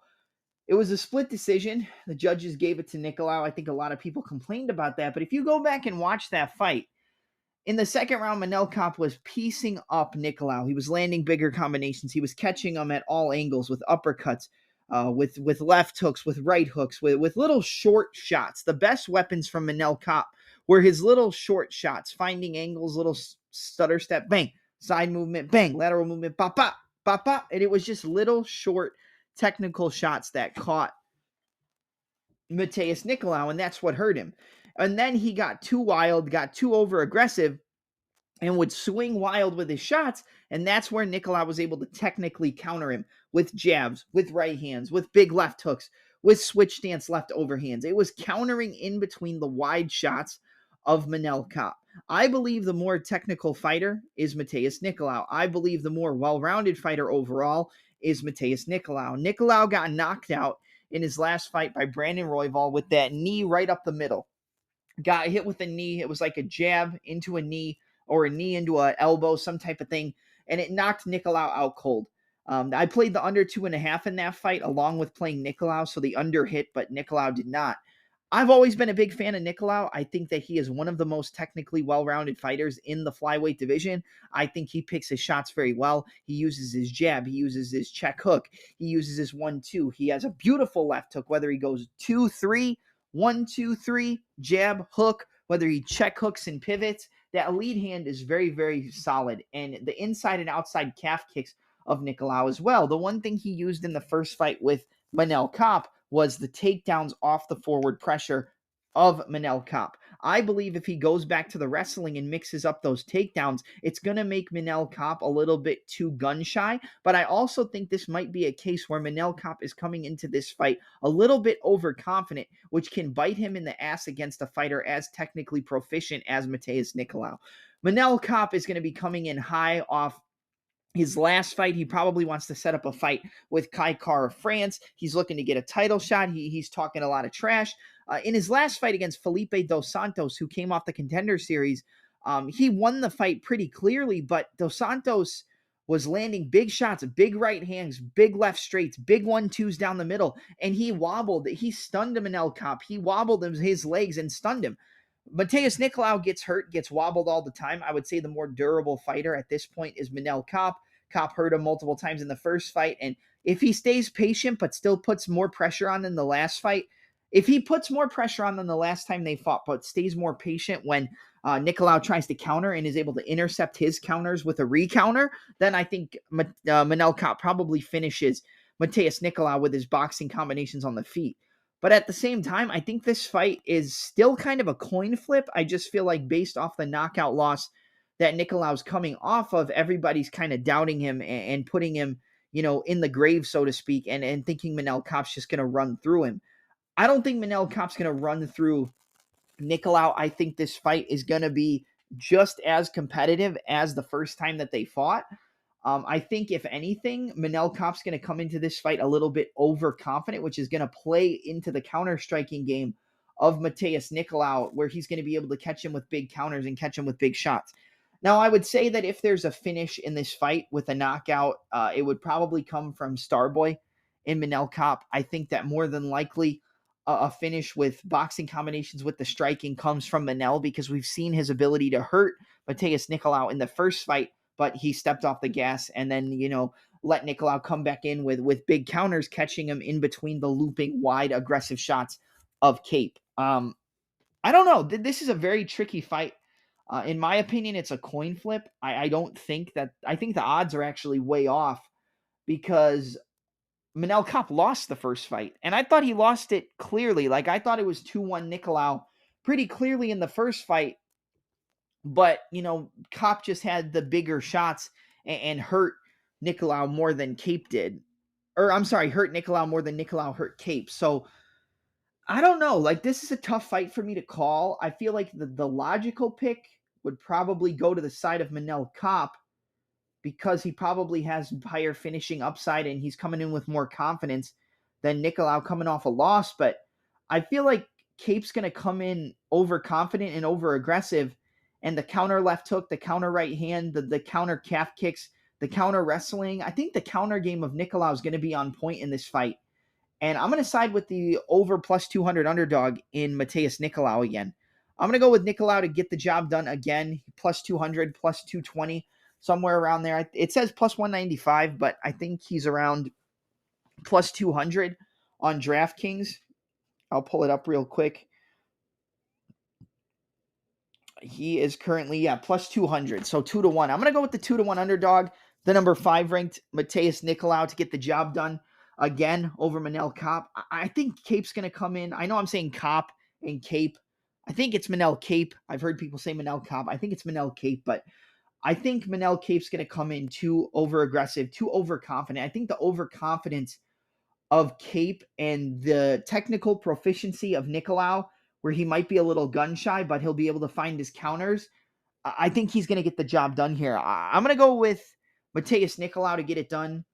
It was a split decision. The judges gave it to Niccolau. I think a lot of people complained about that, but if you go back and watch that fight, In the second round, Manel Kape was piecing up Niccolau. He was landing bigger combinations. He was catching them at all angles with uppercuts, with left hooks, with right hooks, with little short shots. The best weapons from Manel Kape were his little short shots, finding angles, little stutter step, bang, side movement, bang, lateral movement, pop, pop, pop, pop. And it was just little short technical shots that caught Matheus Niccolau, and that's what hurt him. And then he got too wild, got too over aggressive, and would swing wild with his shots. And that's where Niccolau was able to technically counter him with jabs, with right hands, with big left hooks, with switch stance left overhands. It was countering in between the wide shots of Manel Kape. I believe the more technical fighter is Matheus Niccolau. I believe the more well-rounded fighter overall is Matheus Niccolau. Niccolau got knocked out in his last fight by Brandon Royval with that knee right up the middle. Got hit with a knee. It was like a jab into a knee or a knee into an elbow, some type of thing, and it knocked Niccolau out cold. I played the under 2.5 in that fight along with playing Niccolau, so the under hit, but Niccolau did not. I've always been a big fan of Niccolau. I think that he is one of the most technically well-rounded fighters in the flyweight division. I think he picks his shots very well. He uses his jab. He uses his check hook. He uses his 1-2. He has a beautiful left hook, whether he goes 2-3, 1-2-3, jab, hook, whether he check hooks and pivots. That lead hand is very, very solid. And the inside and outside calf kicks of Niccolau as well. The one thing he used in the first fight with Manel Kape was the takedowns off the forward pressure of Manel Kape. I believe if he goes back to the wrestling and mixes up those takedowns, it's going to make Manel Kape a little bit too gun-shy. But I also think this might be a case where Manel Kape is coming into this fight a little bit overconfident, which can bite him in the ass against a fighter as technically proficient as Matheus Niccolau. Manel Kape is going to be coming in high off his last fight. He probably wants to set up a fight with Kai Kara of France. He's looking to get a title shot. He's talking a lot of trash. In his last fight against Felipe dos Santos, who came off the Contender Series, he won the fight pretty clearly, but dos Santos was landing big shots, big right hands, big left straights, big 1-2s down the middle, and he wobbled. He stunned Manel Kape. He wobbled his legs and stunned him. Matheus Niccolau gets hurt, gets wobbled all the time. I would say the more durable fighter at this point is Manel Kape. Kape hurt him multiple times in the first fight, and if he stays patient but still puts more pressure on than the last fight, if he puts more pressure on than the last time they fought but stays more patient when Niccolau tries to counter and is able to intercept his counters with a recounter, then I think Manel Kape probably finishes Matheus Niccolau with his boxing combinations on the feet. But at the same time, I think this fight is still kind of a coin flip. I just feel like based off the knockout loss that Niccolau's coming off of, everybody's kind of doubting him and putting him, in the grave, so to speak, and thinking Manel Kape's just going to run through him. I don't think Manel Kape's going to run through Niccolau. I think this fight is going to be just as competitive as the first time that they fought. I think, if anything, Manel Kape's going to come into this fight a little bit overconfident, which is going to play into the counter-striking game of Matheus Niccolau, where he's going to be able to catch him with big counters and catch him with big shots. Now, I would say that if there's a finish in this fight with a knockout, it would probably come from Starboy in Manel Kape. I think that more than likely a finish with boxing combinations with the striking comes from Manel, because we've seen his ability to hurt Matheus Niccolau in the first fight, but he stepped off the gas and then, let Niccolau come back in with big counters, catching him in between the looping, wide, aggressive shots of Kape. I don't know. This is a very tricky fight. In my opinion, it's a coin flip. I think the odds are actually way off, because Manel Kape lost the first fight, and I thought he lost it clearly. Like, I thought it was 2-1 Niccolau pretty clearly in the first fight, but, Kape just had the bigger shots and hurt Niccolau more than Kape did. Or, I'm sorry, hurt Niccolau more than Niccolau hurt Kape. So, I don't know. Like, this is a tough fight for me to call. I feel like the logical pick would probably go to the side of Manel Kape, because he probably has higher finishing upside and he's coming in with more confidence than Niccolau coming off a loss. But I feel like Kape's going to come in overconfident and over-aggressive, and the counter left hook, the counter right hand, the counter calf kicks, the counter wrestling. I think the counter game of Niccolau is going to be on point in this fight. And I'm going to side with the over plus 200 underdog in Matheus Niccolau again. I'm going to go with Niccolau to get the job done again. Plus 200, plus 220, somewhere around there. It says plus 195, but I think he's around plus 200 on DraftKings. I'll pull it up real quick. He is currently, plus 200. So 2-1. I'm going to go with the 2-1 underdog, the number 5 ranked Matheus Niccolau to get the job done again over Manel Kape. I think Kape's going to come in. I know I'm saying Kape and Kape. I think it's Manel Kape. I've heard people say Manel Kape. I think it's Manel Kape, but I think Manel Kape's going to come in too over-aggressive, too overconfident. I think the overconfidence of Kape and the technical proficiency of Niccolau, where he might be a little gun shy, but he'll be able to find his counters. I think he's going to get the job done here. I'm going to go with Matheus Niccolau to get it done.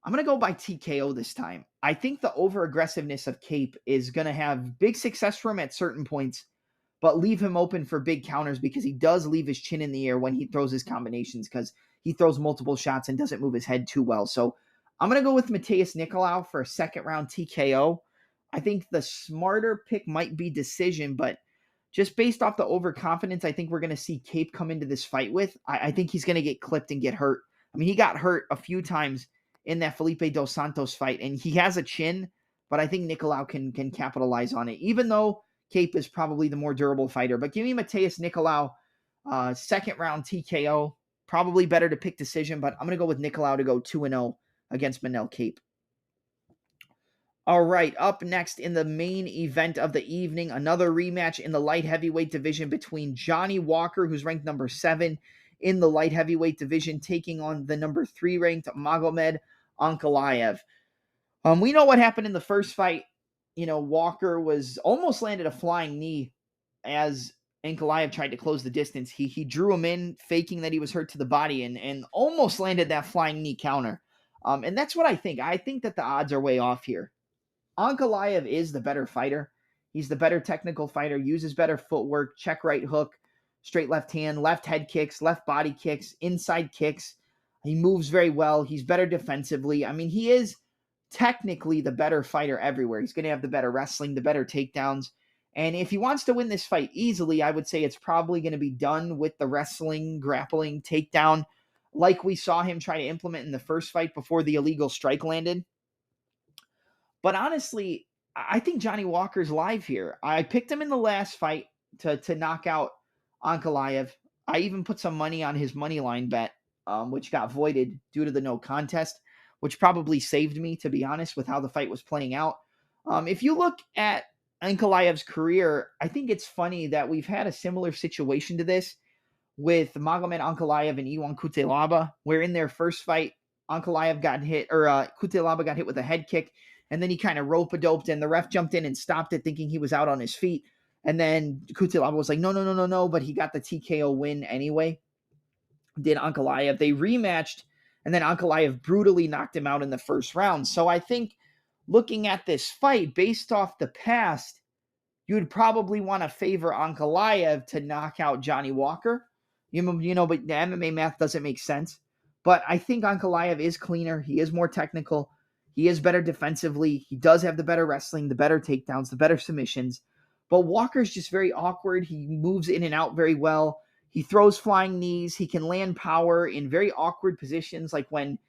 I'm going to go by TKO this time. I think the over-aggressiveness of Kape is going to have big success for him at certain points, but leave him open for big counters because he does leave his chin in the air when he throws his combinations because he throws multiple shots and doesn't move his head too well. So I'm going to go with Matheus Niccolau for a second-round TKO. I think the smarter pick might be decision, but just based off the overconfidence, I think we're going to see Kape come into this fight with. I think he's going to get clipped and get hurt. I mean, he got hurt a few times in that Felipe dos Santos fight, and he has a chin, but I think Niccolau can capitalize on it, even though Kape is probably the more durable fighter. But give me Matheus Niccolau, second-round TKO. Probably better to pick decision, but I'm going to go with Niccolau to go 2-0 against Manel Kape. All right, up next in the main event of the evening, another rematch in the light heavyweight division between Johnny Walker, who's ranked number 7 in the light heavyweight division, taking on the number 3 ranked Magomed Ankalaev. We know what happened in the first fight. You know, Walker was almost landed a flying knee as Ankalaev tried to close the distance. He drew him in, faking that he was hurt to the body, and almost landed that flying knee counter. And that's what I think. I think that the odds are way off here. Ankalaev is the better fighter. He's the better technical fighter, uses better footwork, check right hook, straight left hand, left head kicks, left body kicks, inside kicks. He moves very well. He's better defensively. I mean, he is technically the better fighter everywhere. He's going to have the better wrestling, the better takedowns. And if he wants to win this fight easily, I would say it's probably going to be done with the wrestling, grappling, takedown, like we saw him try to implement in the first fight before the illegal strike landed. But honestly, I think Johnny Walker's live here. I picked him in the last fight to knock out Ankalaev. I even put some money on his money line bet, which got voided due to the no contest, which probably saved me, to be honest, with how the fight was playing out. If you look at Ankalaev's career, I think it's funny that we've had a similar situation to this with Magomed Ankalaev and Ion Cutelaba, where in their first fight, Ankalaev got hit, or Cutelaba got hit with a head kick, and then he kind of rope-a-doped, and the ref jumped in and stopped it, thinking he was out on his feet. And then Cutelaba was like, no, but he got the TKO win anyway. Did Ankalaev. They rematched, and then Ankalaev brutally knocked him out in the first round. So I think looking at this fight, based off the past, you would probably want to favor Ankalaev to knock out Johnny Walker. You know, but the MMA math doesn't make sense. But I think Ankalaev is cleaner. He is more technical. He is better defensively. He does have the better wrestling, the better takedowns, the better submissions. But Walker's just very awkward. He moves in and out very well. He throws flying knees. He can land power in very awkward positions, like when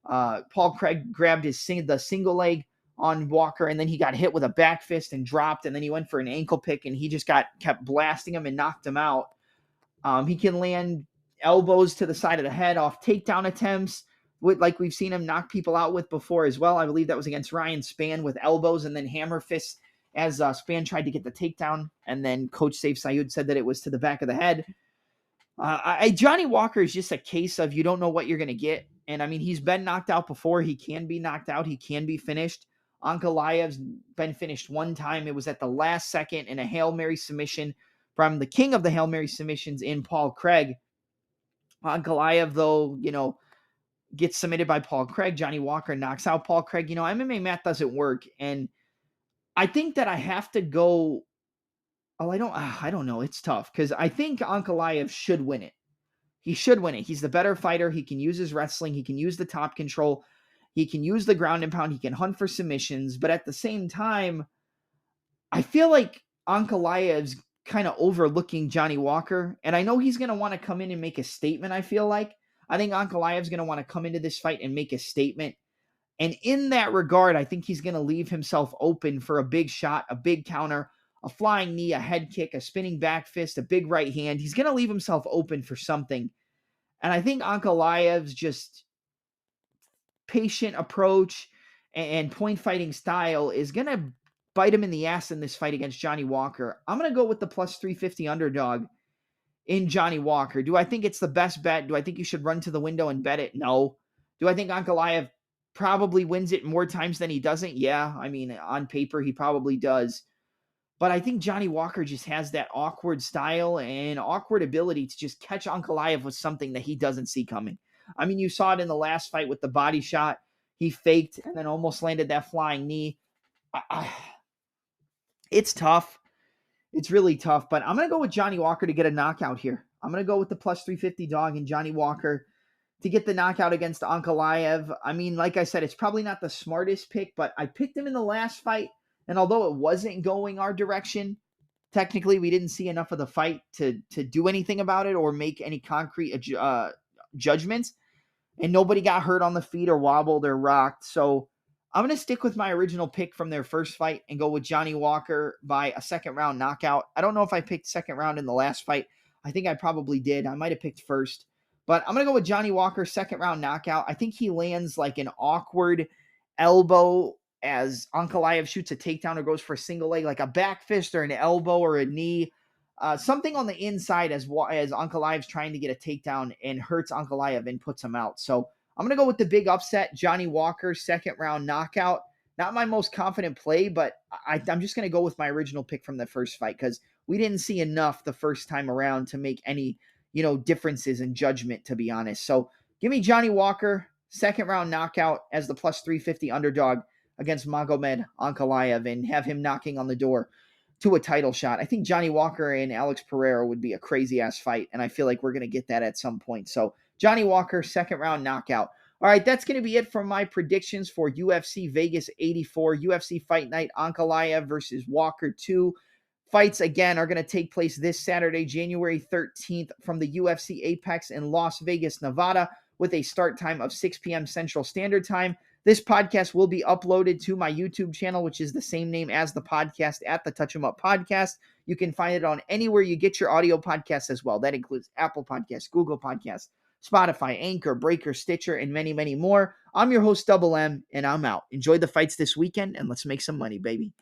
Paul Craig grabbed the single leg on Walker, and then he got hit with a back fist and dropped, and then he went for an ankle pick, and he just kept blasting him and knocked him out. He can land elbows to the side of the head off takedown attempts, like we've seen him knock people out with before as well. I believe that was against Ryan Spann with elbows and then hammer fists as Spann tried to get the takedown, and then Coach Saif Sayud said that it was to the back of the head. Johnny Walker is just a case of you don't know what you're going to get. And I mean, he's been knocked out before. He can be knocked out. He can be finished. Ankalaev's been finished one time. It was at the last second in a Hail Mary submission from the king of the Hail Mary submissions in Paul Craig. Ankalaev, though, gets submitted by Paul Craig. Johnny Walker knocks out Paul Craig. MMA math doesn't work. And I think that I have to go. Oh, I don't know. It's tough because I think Ankalaev should win it. He should win it. He's the better fighter. He can use his wrestling. He can use the top control. He can use the ground and pound. He can hunt for submissions. But at the same time, I feel like Ankalaev's kind of overlooking Johnny Walker. And I know he's going to want to come in and make a statement, I feel like. I think Ankalaev's going to want to come into this fight and make a statement. And in that regard, I think he's going to leave himself open for a big shot, a big counter, a flying knee, a head kick, a spinning back fist, a big right hand. He's going to leave himself open for something. And I think Ankalaev's just patient approach and point fighting style is going to bite him in the ass in this fight against Johnny Walker. I'm going to go with the plus 350 underdog in Johnny Walker. Do I think it's the best bet? Do I think you should run to the window and bet it? No. Do I think Ankalaev probably wins it more times than he doesn't? Yeah. I mean, on paper, he probably does. But I think Johnny Walker just has that awkward style and awkward ability to just catch Ankalaev with something that he doesn't see coming. I mean, you saw it in the last fight with the body shot. He faked and then almost landed that flying knee. It's tough. It's really tough, but I'm going to go with Johnny Walker to get a knockout here. I'm going to go with the plus 350 dog and Johnny Walker to get the knockout against Ankalaev. I mean, like I said, it's probably not the smartest pick, but I picked him in the last fight, and although it wasn't going our direction, technically we didn't see enough of the fight to do anything about it or make any concrete judgments, and nobody got hurt on the feet or wobbled or rocked. So I'm going to stick with my original pick from their first fight and go with Johnny Walker by a second round knockout. I don't know if I picked second round in the last fight. I think I probably did. I might have picked first. But I'm going to go with Johnny Walker, second round knockout. I think he lands like an awkward elbow as Ankalaev shoots a takedown or goes for a single leg, like a back fist or an elbow or a knee. Something on the inside as Ankalaev's trying to get a takedown and hurts Ankalaev and puts him out. So I'm going to go with the big upset, Johnny Walker, second round knockout. Not my most confident play, but I'm just going to go with my original pick from the first fight because we didn't see enough the first time around to make any, differences in judgment, to be honest. So give me Johnny Walker, second round knockout as the plus 350 underdog against Magomed Ankalaev and have him knocking on the door to a title shot. I think Johnny Walker and Alex Pereira would be a crazy-ass fight, and I feel like we're going to get that at some point. So Johnny Walker, second round knockout. All right, that's going to be it for my predictions for UFC Vegas 84, UFC Fight Night, Ankalaev versus Walker 2. Fights, again, are going to take place this Saturday, January 13th from the UFC Apex in Las Vegas, Nevada, with a start time of 6 p.m. Central Standard Time. This podcast will be uploaded to my YouTube channel, which is the same name as the podcast at the Touch 'em Up Podcast. You can find it on anywhere you get your audio podcasts as well. That includes Apple Podcasts, Google Podcasts, Spotify, Anchor, Breaker, Stitcher, and many, many more. I'm your host, Double M, and I'm out. Enjoy the fights this weekend, and let's make some money, baby.